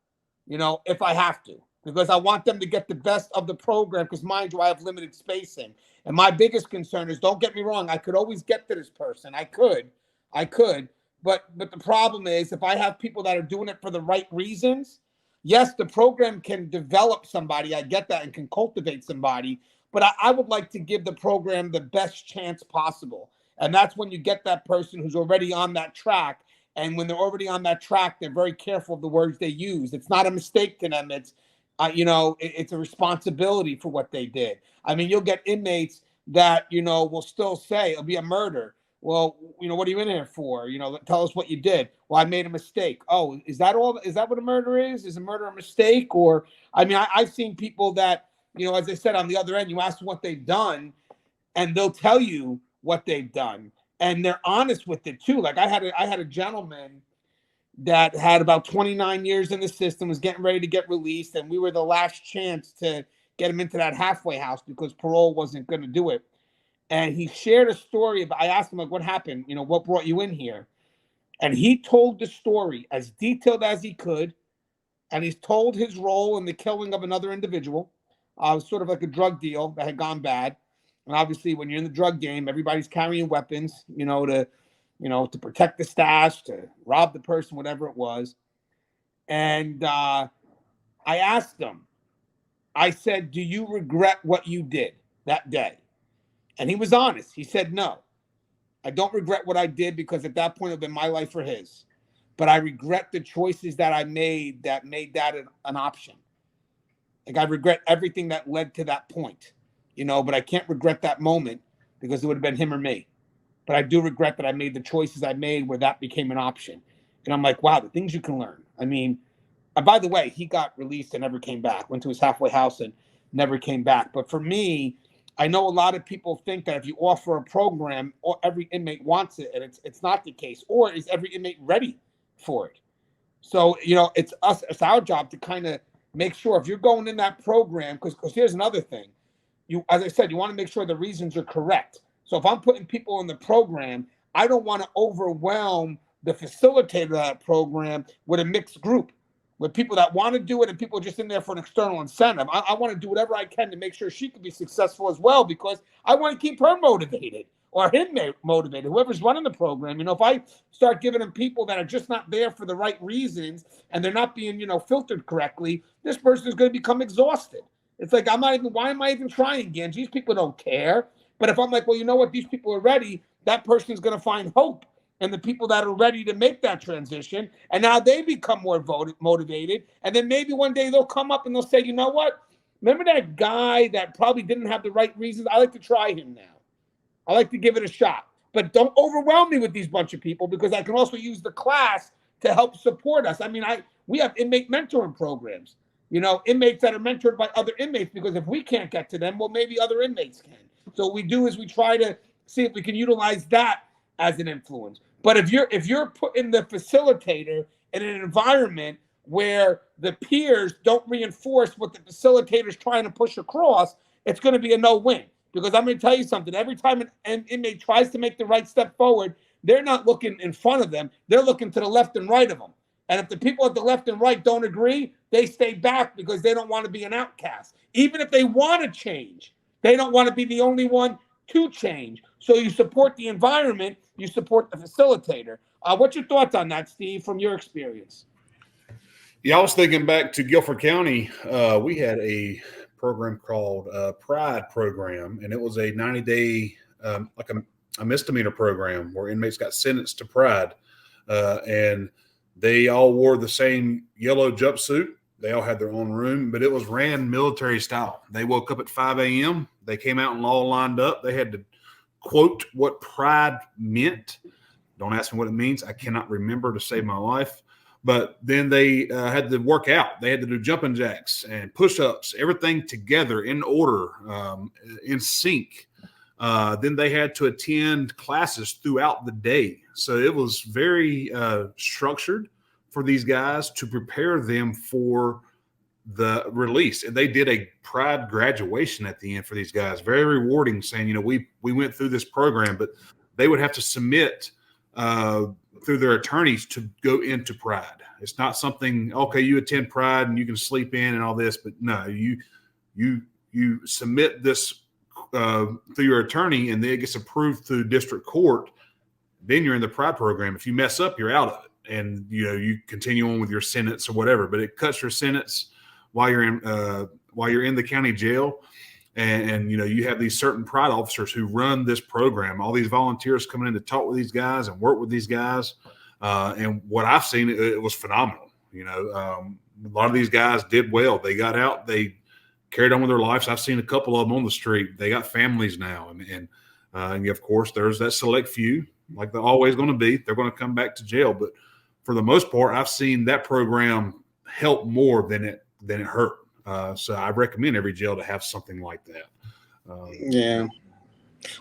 if I have to, because I want them to get the best of the program, because mind you, I have limited spacing. And my biggest concern is, don't get me wrong, I could always get to this person. I could. But the problem is, if I have people that are doing it for the right reasons, yes, the program can develop somebody. I get that, and can cultivate somebody. But I would like to give the program the best chance possible. And that's when you get that person who's already on that track. And when they're already on that track, they're very careful of the words they use. It's not a mistake to them. It's, it's a responsibility for what they did. I mean, you'll get inmates that, will still say it'll be a murder. Well, what are you in here for? Tell us what you did. Well, I made a mistake. Oh, is that all? Is that what a murder is? Is a murder a mistake? Or, I mean, I've seen people that, as I said, on the other end, you ask them what they've done and they'll tell you what they've done. And they're honest with it too. Like I had a gentleman that had about 29 years in the system, was getting ready to get released. And we were the last chance to get him into that halfway house because parole wasn't going to do it. And he shared a story. I asked him, like, what happened? What brought you in here? And he told the story as detailed as he could. And he's told his role in the killing of another individual. It was sort of like a drug deal that had gone bad. And obviously, when you're in the drug game, everybody's carrying weapons, to protect the stash, to rob the person, whatever it was. And I asked him, I said, do you regret what you did that day? And he was honest. He said, no, I don't regret what I did, because at that point it would have been my life or his. But I regret the choices that I made that an option. Like, I regret everything that led to that point, but I can't regret that moment because it would have been him or me. But I do regret that I made the choices I made where that became an option. And I'm like, wow, the things you can learn. I mean, by the way, he got released and never came back, went to his halfway house and never came back. But for me, I know a lot of people think that if you offer a program, or every inmate wants it, and it's not the case. Or is every inmate ready for it? So, it's our job to kind of make sure if you're going in that program, because here's another thing. As I said, you want to make sure the reasons are correct. So if I'm putting people in the program, I don't want to overwhelm the facilitator of that program with a mixed group, with people that want to do it and people just in there for an external incentive. I want to do whatever I can to make sure she can be successful as well, because I want to keep her motivated, or him motivated, whoever's running the program. If I start giving them people that are just not there for the right reasons and they're not being, filtered correctly, this person is going to become exhausted. It's like, why am I even trying, Gangi? These people don't care. But if I'm like, well, you know what? These people are ready. That person is going to find hope in the people that are ready to make that transition. And now they become more motivated. And then maybe one day they'll come up and they'll say, you know what? Remember that guy that probably didn't have the right reasons? I like to try him now. I like to give it a shot. But don't overwhelm me with these bunch of people, because I can also use the class to help support us. I mean, we have inmate mentoring programs. Inmates that are mentored by other inmates, because if we can't get to them, well, maybe other inmates can. So what we do is we try to see if we can utilize that as an influence. But if you're putting the facilitator in an environment where the peers don't reinforce what the facilitator is trying to push across, it's going to be a no-win. Because I'm going to tell you something. Every time an inmate tries to make the right step forward, they're not looking in front of them. They're looking to the left and right of them. And if the people at the left and right don't agree, they stay back because they don't want to be an outcast. Even if they want to change, they don't want to be the only one to change. So you support the environment, you support the facilitator. What's your thoughts on that, Steve, from your experience? Yeah, I was thinking back to Guilford County. We had a program called Pride Program, and it was a 90-day, like a misdemeanor program where inmates got sentenced to Pride. And they all wore the same yellow jumpsuit They all had their own room, but it was ran military style. They woke up at 5 a.m. They came out and all lined up. They had to quote what pride meant. Don't ask me what it means. I cannot remember to save my life. But then they had to work out. They had to do jumping jacks and push-ups, everything together in order, in sync. Then they had to attend classes throughout the day. So it was very structured for these guys to prepare them for the release. And they did a pride graduation at the end for these guys. Very rewarding, saying, we went through this program, but they would have to submit through their attorneys to go into pride. It's not something, okay, you attend pride and you can sleep in and all this, but no, you submit this through your attorney, and then it gets approved through district court. Then you're in the pride program. If you mess up, you're out of it. And you continue on with your sentence or whatever, but it cuts your sentence while you're in the county jail, and you have these certain pride officers who run this program. All these volunteers coming in to talk with these guys and work with these guys, and what I've seen, it was phenomenal. A lot of these guys did well. They got out, they carried on with their lives. I've seen a couple of them on the street. They got families now, and of course, there's that select few, like they're always going to be. They're going to come back to jail, but for the most part, I've seen that program help more than it hurt. So I recommend every jail to have something like that. Yeah.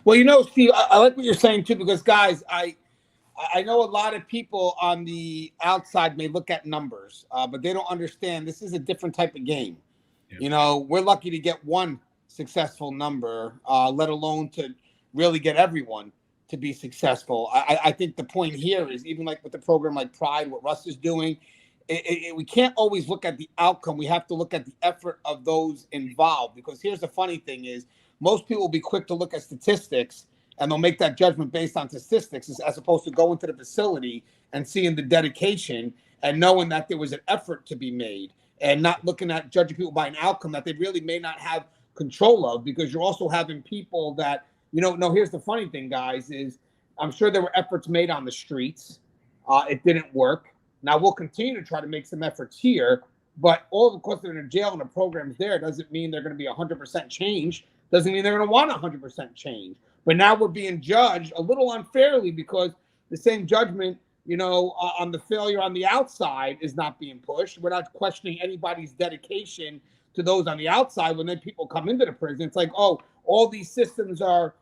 Well, Steve, I like what you're saying too, because guys, I know a lot of people on the outside may look at numbers, but they don't understand this is a different type of game. Yeah. We're lucky to get one successful number, let alone to really get everyone to be successful. I think the point here is, even like with the program like Pride, what Russ is doing, we can't always look at the outcome. We have to look at the effort of those involved, because here's the funny thing is, most people will be quick to look at statistics and they'll make that judgment based on statistics, as opposed to going to the facility and seeing the dedication and knowing that there was an effort to be made, and not looking at judging people by an outcome that they really may not have control of, because you're also having people that, no, here's the funny thing, guys, is I'm sure there were efforts made on the streets. It didn't work. Now we'll continue to try to make some efforts here, but all because they're in a jail and the program's there doesn't mean they're going to be 100% change. Doesn't mean they're going to want 100% change. But now we're being judged a little unfairly, because the same judgment, on the failure on the outside is not being pushed. We're not questioning anybody's dedication to those on the outside. When then people come into the prison, it's like, oh, all these systems are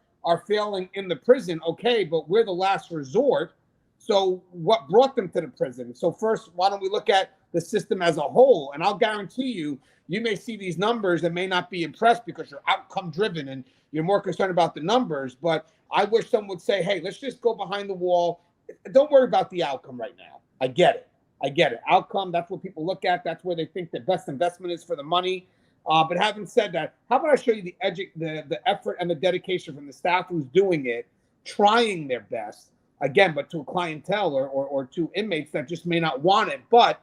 failing in the prison. Okay, but we're the last resort. So what brought them to the prison? So first, why don't we look at the system as a whole? And I'll guarantee you may see these numbers and may not be impressed because you're outcome driven and you're more concerned about the numbers. But I wish someone would say, hey, let's just go behind the wall. Don't worry about the outcome right now. I get it. Outcome, that's what people look at. That's where they think the best investment is for the money. But having said that, how about I show you the effort and the dedication from the staff who's doing it, trying their best. Again, but to a clientele or to inmates that just may not want it. But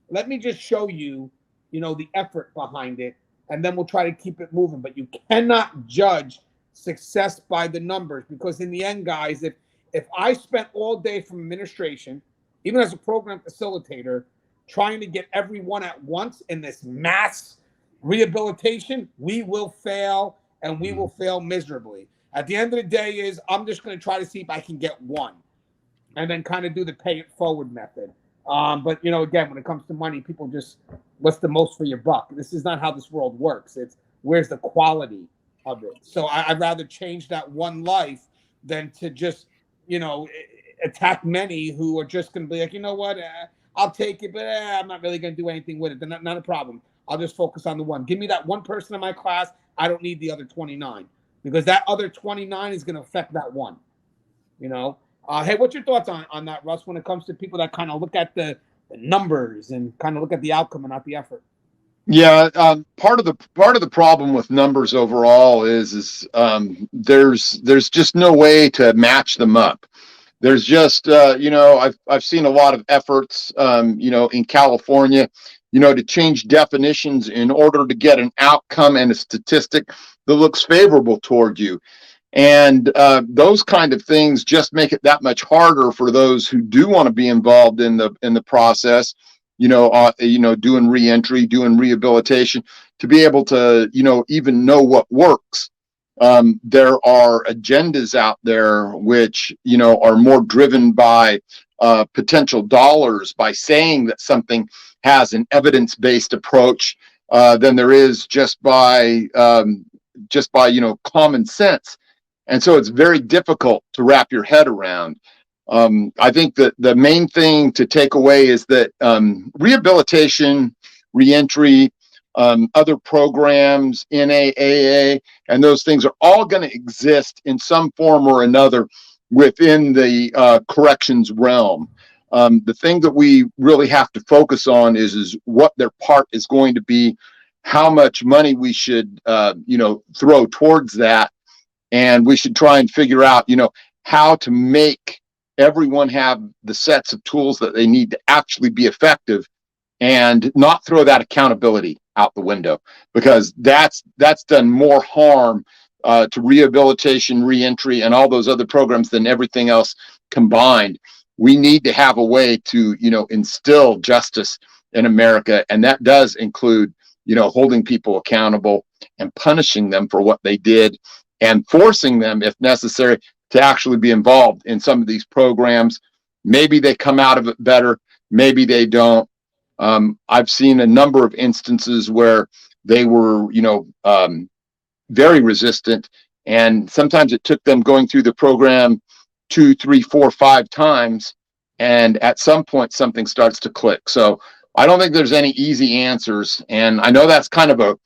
let me just show you, the effort behind it, and then we'll try to keep it moving. But you cannot judge success by the numbers, because in the end, guys, if I spent all day from administration, even as a program facilitator, trying to get everyone at once in this mass rehabilitation, we will fail, and we will fail miserably. At the end of the day I'm just going to try to see if I can get one, and then kind of do the pay it forward method. But, again, when it comes to money, people just, what's the most for your buck? This is not how this world works. It's where's the quality of it. So I'd rather change that one life than to just, attack many who are just going to be like, you know what, I'll take it, but I'm not really going to do anything with it. Then not a problem. I'll just focus on the one. Give me that one person in my class. I don't need the other 29, because that other 29 is going to affect that one, Hey, what's your thoughts on that, Russ, when it comes to people that kind of look at the numbers and kind of look at the outcome and not the effort? Yeah, part of the problem with numbers overall is there's just no way to match them up. There's just I've seen a lot of efforts in California to change definitions in order to get an outcome and a statistic that looks favorable toward you. And those kind of things just make it that much harder for those who do want to be involved in the process, doing reentry, doing rehabilitation, to be able to, even know what works. There are agendas out there which, are more driven by potential dollars, by saying that something has an evidence-based approach than there is just by common sense. And so it's very difficult to wrap your head around. I think that the main thing to take away is that rehabilitation, reentry, other programs, NAAA, and those things are all going to exist in some form or another within the corrections realm. The thing that we really have to focus on is what their part is going to be, how much money we should, throw towards that. And we should try and figure out, how to make everyone have the sets of tools that they need to actually be effective, and not throw that accountability out the window, because that's done more harm to rehabilitation, reentry, and all those other programs than everything else combined. We need to have a way to, instill justice in America, and that does include, holding people accountable and punishing them for what they did, and forcing them, if necessary, to actually be involved in some of these programs. Maybe they come out of it better, maybe they don't. I've seen a number of instances where they were, very resistant, and sometimes it took them going through the program 2, 3, 4, 5 times, and at some point something starts to click. So I don't think there's any easy answers, and I know that's kind of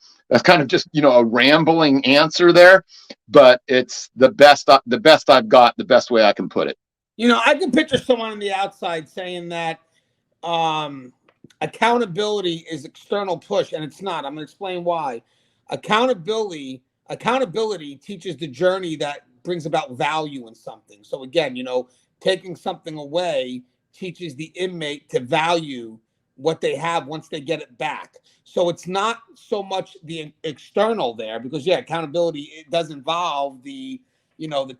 just a rambling answer there, but it's the best I've got, the best way I can put it. I can picture someone on the outside saying that accountability is external push, and it's not. I'm going to explain why. Accountability teaches the journey that brings about value in something. So again, taking something away teaches the inmate to value what they have once they get it back. So it's not so much the external there, because accountability, it does involve the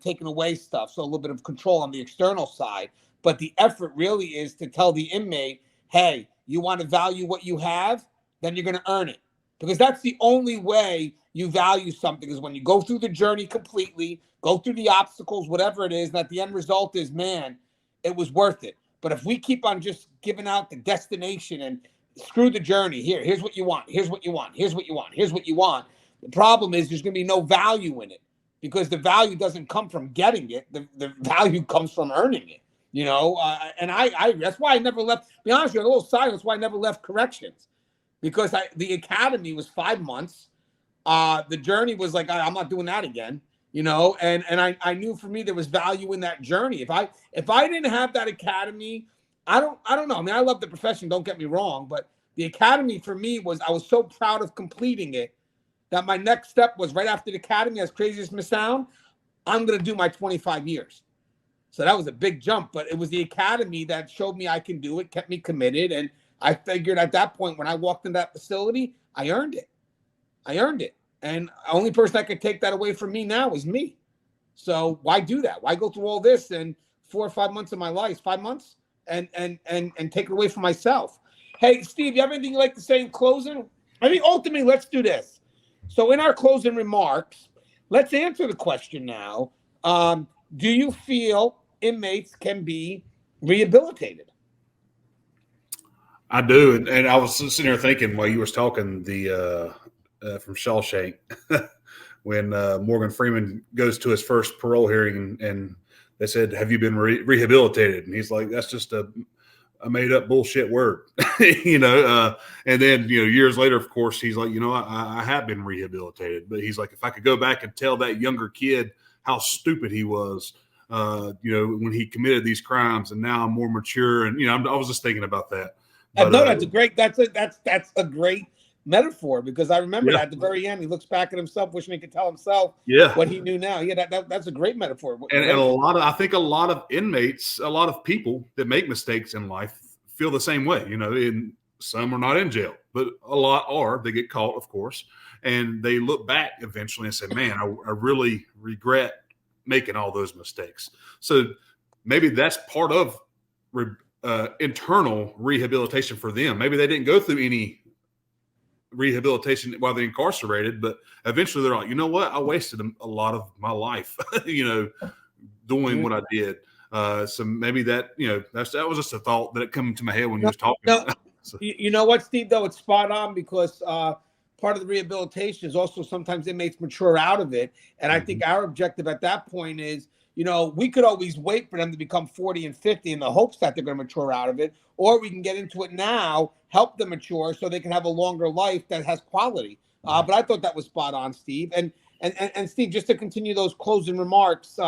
taking away stuff. So a little bit of control on the external side, but the effort really is to tell the inmate, hey, you want to value what you have, then you're going to earn it. Because that's the only way you value something, is when you go through the journey completely, go through the obstacles, whatever it is, and that the end result is, man, it was worth it. But if we keep on just giving out the destination and screw the journey, here's what you want, here's what you want, here's what you want, here's what you want, the problem is there's going to be no value in it, because the value doesn't come from getting it. The value comes from earning it. And I that's why I never left. To be honest with you, a little side. That's why I never left corrections, because the academy was 5 months. The journey was like, I'm not doing that again. And I knew for me there was value in that journey. If I didn't have that academy, I don't know. I mean, I love the profession, don't get me wrong, but the academy for me I was so proud of completing it that my next step was, right after the academy, as crazy as it may sound, I'm going to do my 25 years. So that was a big jump, but it was the academy that showed me I can do it, kept me committed. And I figured at that point, when I walked in that facility, I earned it. And the only person that could take that away from me now is me. So why do that? Why go through all this in 4 or 5 months of my life, 5 months, and take it away from myself? Hey, Steve, you have anything you'd like to say in closing? I mean, ultimately, let's do this. So in our closing remarks, let's answer the question now. Do you feel inmates can be rehabilitated? I do, and I was sitting here thinking while you was talking, from Shawshank, when Morgan Freeman goes to his first parole hearing, and they said, "Have you been rehabilitated?" And he's like, "That's just a made up bullshit word," And then years later, of course, he's like, I have been rehabilitated, but he's like, if I could go back and tell that younger kid how stupid he was, when he committed these crimes, and now I'm more mature, and I was just thinking about that. But, no, that's a great metaphor, because I remember that at the very end, he looks back at himself, wishing he could tell himself what he knew now. That's a great metaphor. And I think a lot of inmates, a lot of people that make mistakes in life feel the same way. And some are not in jail, but a lot are. They get caught, of course, and they look back eventually and say, "Man, I really regret making all those mistakes." So maybe that's part of internal rehabilitation for them. Maybe they didn't go through any rehabilitation while they're incarcerated, but eventually they're like, you know what? I wasted a lot of my life, doing what I did. So maybe that was just a thought that came to my head when you was talking. No, you know what, Steve, though, it's spot on, because part of the rehabilitation is also sometimes inmates mature out of it. And I think our objective at that point is, we could always wait for them to become 40 and 50 in the hopes that they're going to mature out of it, or we can get into it now, help them mature so they can have a longer life that has quality. But I thought that was spot on, Steve. And Steve, just to continue those closing remarks,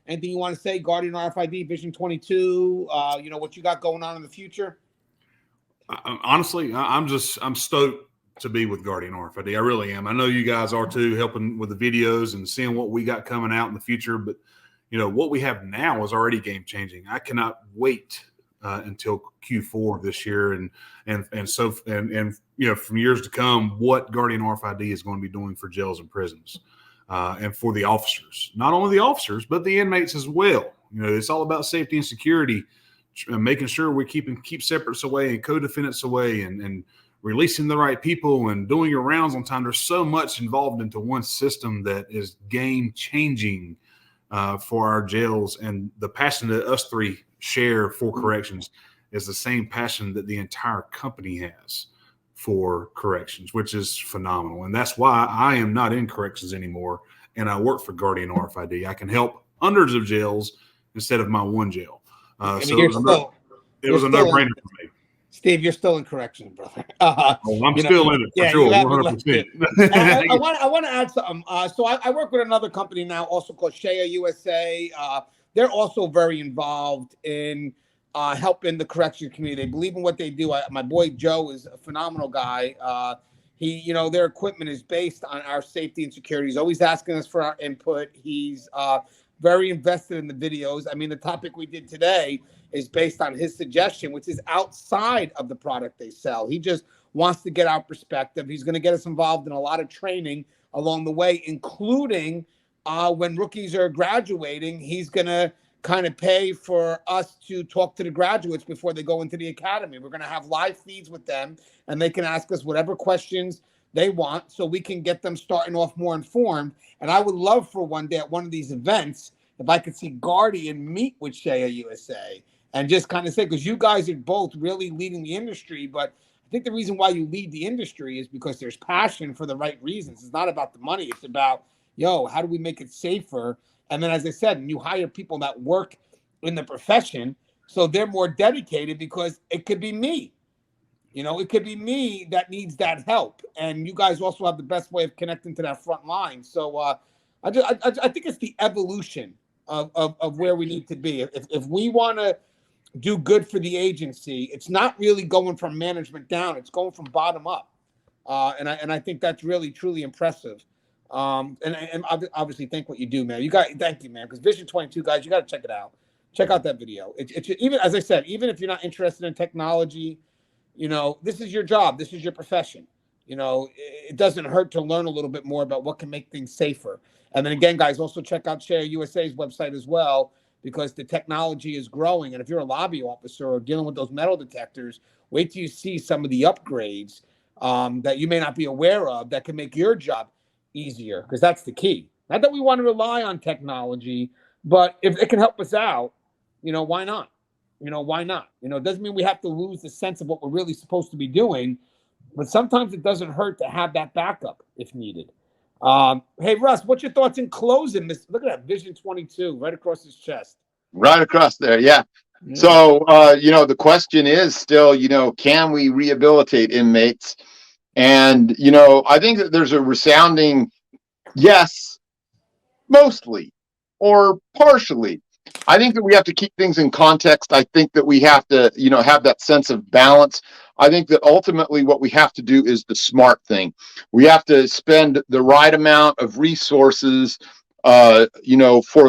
anything you want to say, Guardian RFID, Vision 22, what you got going on in the future? Honestly, I'm stoked to be with Guardian RFID. I really am. I know you guys are too, helping with the videos and seeing what we got coming out in the future. But what we have now is already game changing. I cannot wait until Q4 of this year, and from years to come, what Guardian RFID is going to be doing for jails and prisons, and for the officers. Not only the officers, but the inmates as well. It's all about safety and security, making sure we keep separates away and co-defendants away, and releasing the right people and doing your rounds on time. There's so much involved into one system that is game changing for our jails, and the passion that us three share for corrections is the same passion that the entire company has for corrections, which is phenomenal. And that's why I am not in corrections anymore, and I work for Guardian RFID. I can help hundreds of jails instead of my one jail. It was a no-brainer for me. Steve, you're still in corrections, brother. I'm still in it, for sure, 100%. I want to add something. So I work with another company now, also called Shea USA. They're also very involved in helping the correction community. They believe in what they do. My boy Joe is a phenomenal guy. Their equipment is based on our safety and security. He's always asking us for our input. He's very invested in the videos. I mean, the topic we did today is based on his suggestion, which is outside of the product they sell. He just wants to get our perspective. He's going to get us involved in a lot of training along the way, including when rookies are graduating. He's going to kind of pay for us to talk to the graduates before they go into the academy. We're going to have live feeds with them, and they can ask us whatever questions they want, so we can get them starting off more informed. And I would love for one day at one of these events, if I could see Guardian meet with Shea USA and just kind of say, because you guys are both really leading the industry, but I think the reason why you lead the industry is because there's passion for the right reasons. It's not about the money. It's about, how do we make it safer? And then, as I said, you hire people that work in the profession, so they're more dedicated, because it could be me. It could be me that needs that help. And you guys also have the best way of connecting to that front line. So I think it's the evolution of where we need to be. If we want to do good for the agency, it's not really going from management down. It's going from bottom up. And I think that's really, truly impressive. And obviously thank what you do, man. Thank you, man. Because Vision 22, guys, you got to check it out. Check out that video. It's even, as I said, even if you're not interested in technology, this is your job. This is your profession. It doesn't hurt to learn a little bit more about what can make things safer. And then again, guys, also check out Shea USA's website as well, because the technology is growing. And if you're a lobby officer or dealing with those metal detectors, wait till you see some of the upgrades that you may not be aware of that can make your job easier, because that's the key. Not that we want to rely on technology, but if it can help us out, why not? Why not? It doesn't mean we have to lose the sense of what we're really supposed to be doing, but sometimes it doesn't hurt to have that backup if needed. Hey, Russ, what's your thoughts in closing this? Look at that Vision 22 right across his chest. Right across there. Yeah. So, the question is still, can we rehabilitate inmates? And, I think that there's a resounding yes, mostly or partially. I think that we have to keep things in context. I think that we have to, have that sense of balance. I think that ultimately what we have to do is the smart thing. We have to spend the right amount of resources, for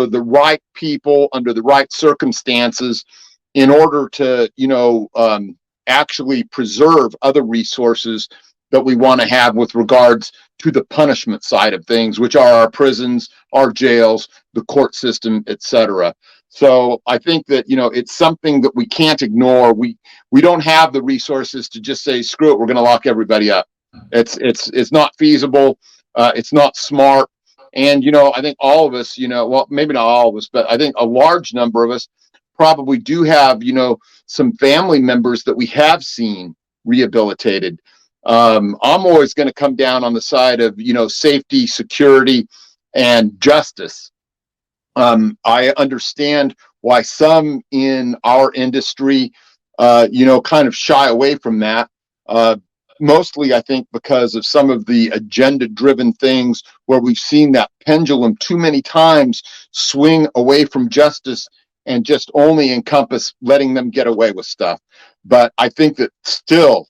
the right people under the right circumstances in order to, actually preserve other resources that we want to have with regards to the punishment side of things, which are our prisons, our jails, the court system, etc. So I think that, it's something that we can't ignore. We don't have the resources to just say, screw it, we're going to lock everybody up. It's not feasible. It's not smart. And, I think all of us, well, maybe not all of us, but I think a large number of us probably do have, some family members that we have seen rehabilitated. I'm always going to come down on the side of, safety, security, and justice. I understand why some in our industry, kind of shy away from that. Mostly, I think, because of some of the agenda-driven things where we've seen that pendulum too many times swing away from justice and just only encompass letting them get away with stuff. But I think that still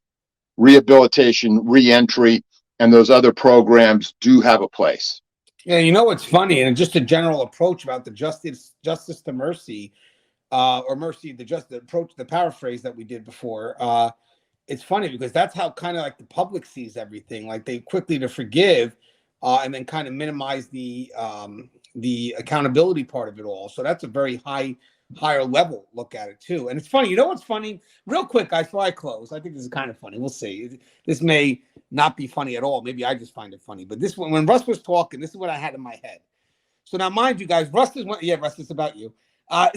rehabilitation, reentry, and those other programs do have a place. Yeah, you know what's funny, and just a general approach about the justice to mercy, or mercy the approach, the paraphrase that we did before. It's funny because that's how kind of like the public sees everything. Like they quickly to forgive, and then kind of minimize the accountability part of it all. So that's a very higher level look at it too. And it's funny. You know what's funny? Real quick, guys, before I close, I think this is kind of funny. We'll see. This may not be funny at all. Maybe I just find it funny. But this one, when Russ was talking, this is what I had in my head. So now, mind you, guys, Russ, it's about you.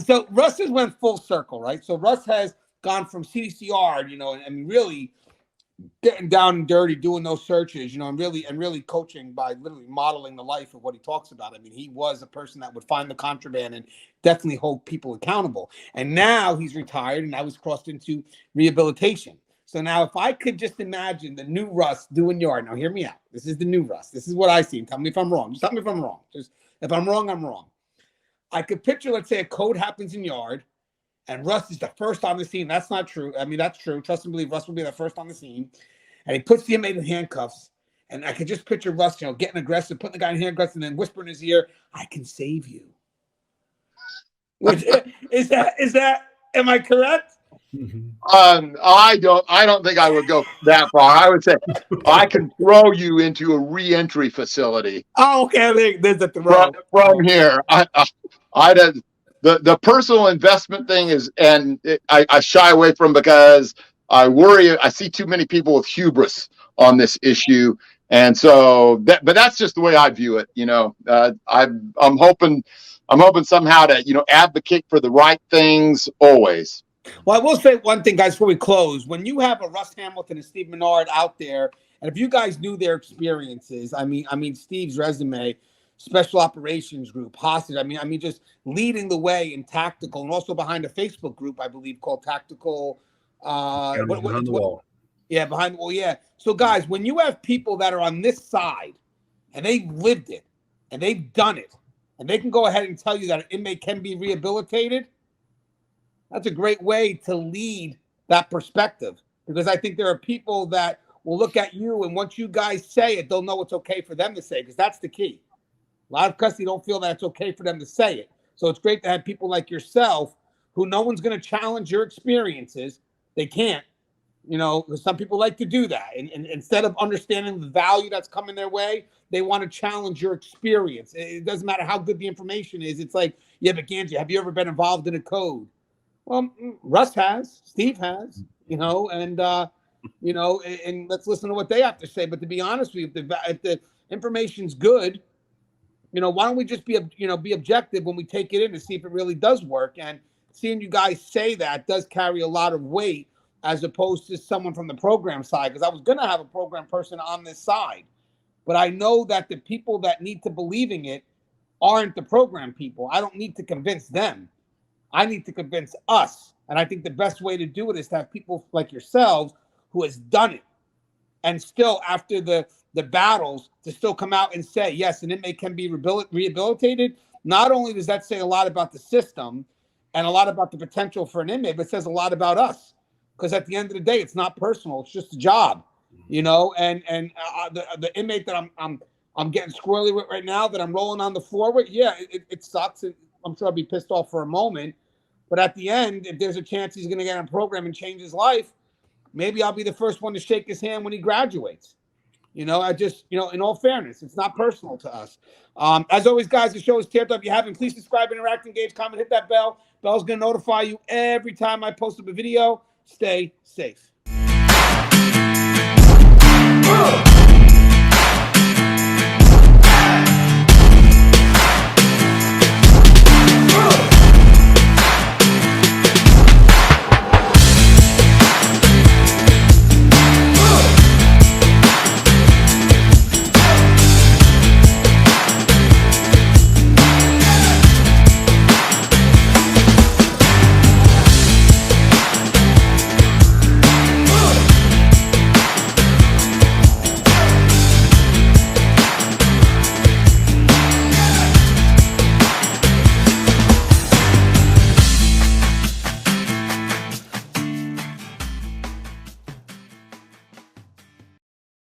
So Russ has went full circle, right? So Russ has gone from CDCR, and really getting down and dirty, doing those searches, and really coaching by literally modeling the life of what he talks about. I mean, he was a person that would find the contraband and definitely hold people accountable. And now he's retired, and now he's crossed into rehabilitation. So now if I could just imagine the new Russ doing yard. Now hear me out. This is the new Russ. This is what I see. Tell me if I'm wrong. Just tell me if I'm wrong. Just if I'm wrong, I'm wrong. I could picture, let's say, a code happens in yard, and Russ is the first on the scene. That's not true. I mean, that's true. Trust and believe Russ will be the first on the scene. And he puts the inmate in handcuffs. And I could just picture Russ, getting aggressive, putting the guy in handcuffs, and then whispering in his ear, "I can save you." Which is that? Am I correct? I don't think I would go that far. I would say I can throw you into a reentry facility. Oh, okay. There's a throw from here. The personal investment thing is, and I shy away from because I worry. I see too many people with hubris on this issue, and so but that's just the way I view it. I'm hoping somehow to advocate for the right things always. Well, I will say one thing, guys, before we close. When you have a Russ Hamilton and Steve Maynard out there, and if you guys knew their experiences, I mean Steve's resume, special operations group, hostage. I mean, just leading the way in tactical, and also behind a Facebook group, I believe, called Tactical. Behind the wall. Yeah, behind the wall. Yeah. So, guys, when you have people that are on this side, and they've lived it, and they've done it, and they can go ahead and tell you that an inmate can be rehabilitated, that's a great way to lead that perspective, because I think there are people that will look at you, and once you guys say it, they'll know it's okay for them to say, because that's the key. A lot of custody don't feel that it's okay for them to say it. So it's great to have people like yourself who no one's going to challenge your experiences. They can't, because some people like to do that. And instead of understanding the value that's coming their way, they want to challenge your experience. It doesn't matter how good the information is. It's like, yeah, but Gangi, have you ever been involved in a code? Well, Russ has, Steve has, and let's listen to what they have to say. But to be honest with you, if the information's good, why don't we just be objective when we take it in to see if it really does work? And seeing you guys say that does carry a lot of weight, as opposed to someone from the program side. Because I was going to have a program person on this side, but I know that the people that need to believing it aren't the program people. I don't need to convince them. I need to convince us. And I think the best way to do it is to have people like yourselves who has done it, and still after the battles to still come out and say, yes, an inmate can be rehabilitated. Not only does that say a lot about the system and a lot about the potential for an inmate, but it says a lot about us. Because at the end of the day, it's not personal. It's just a job, and the inmate that I'm getting squirrely with right now, that I'm rolling on the floor with, yeah, it sucks. I'm sure I'll be pissed off for a moment. But at the end, if there's a chance he's going to get on a program and change his life, maybe I'll be the first one to shake his hand when he graduates. You know, in all fairness, it's not personal to us. As always, guys, the show is Tear Talk. If you haven't, please subscribe, interact, engage, comment, hit that bell. Bell's going to notify you every time I post up a video. Stay safe.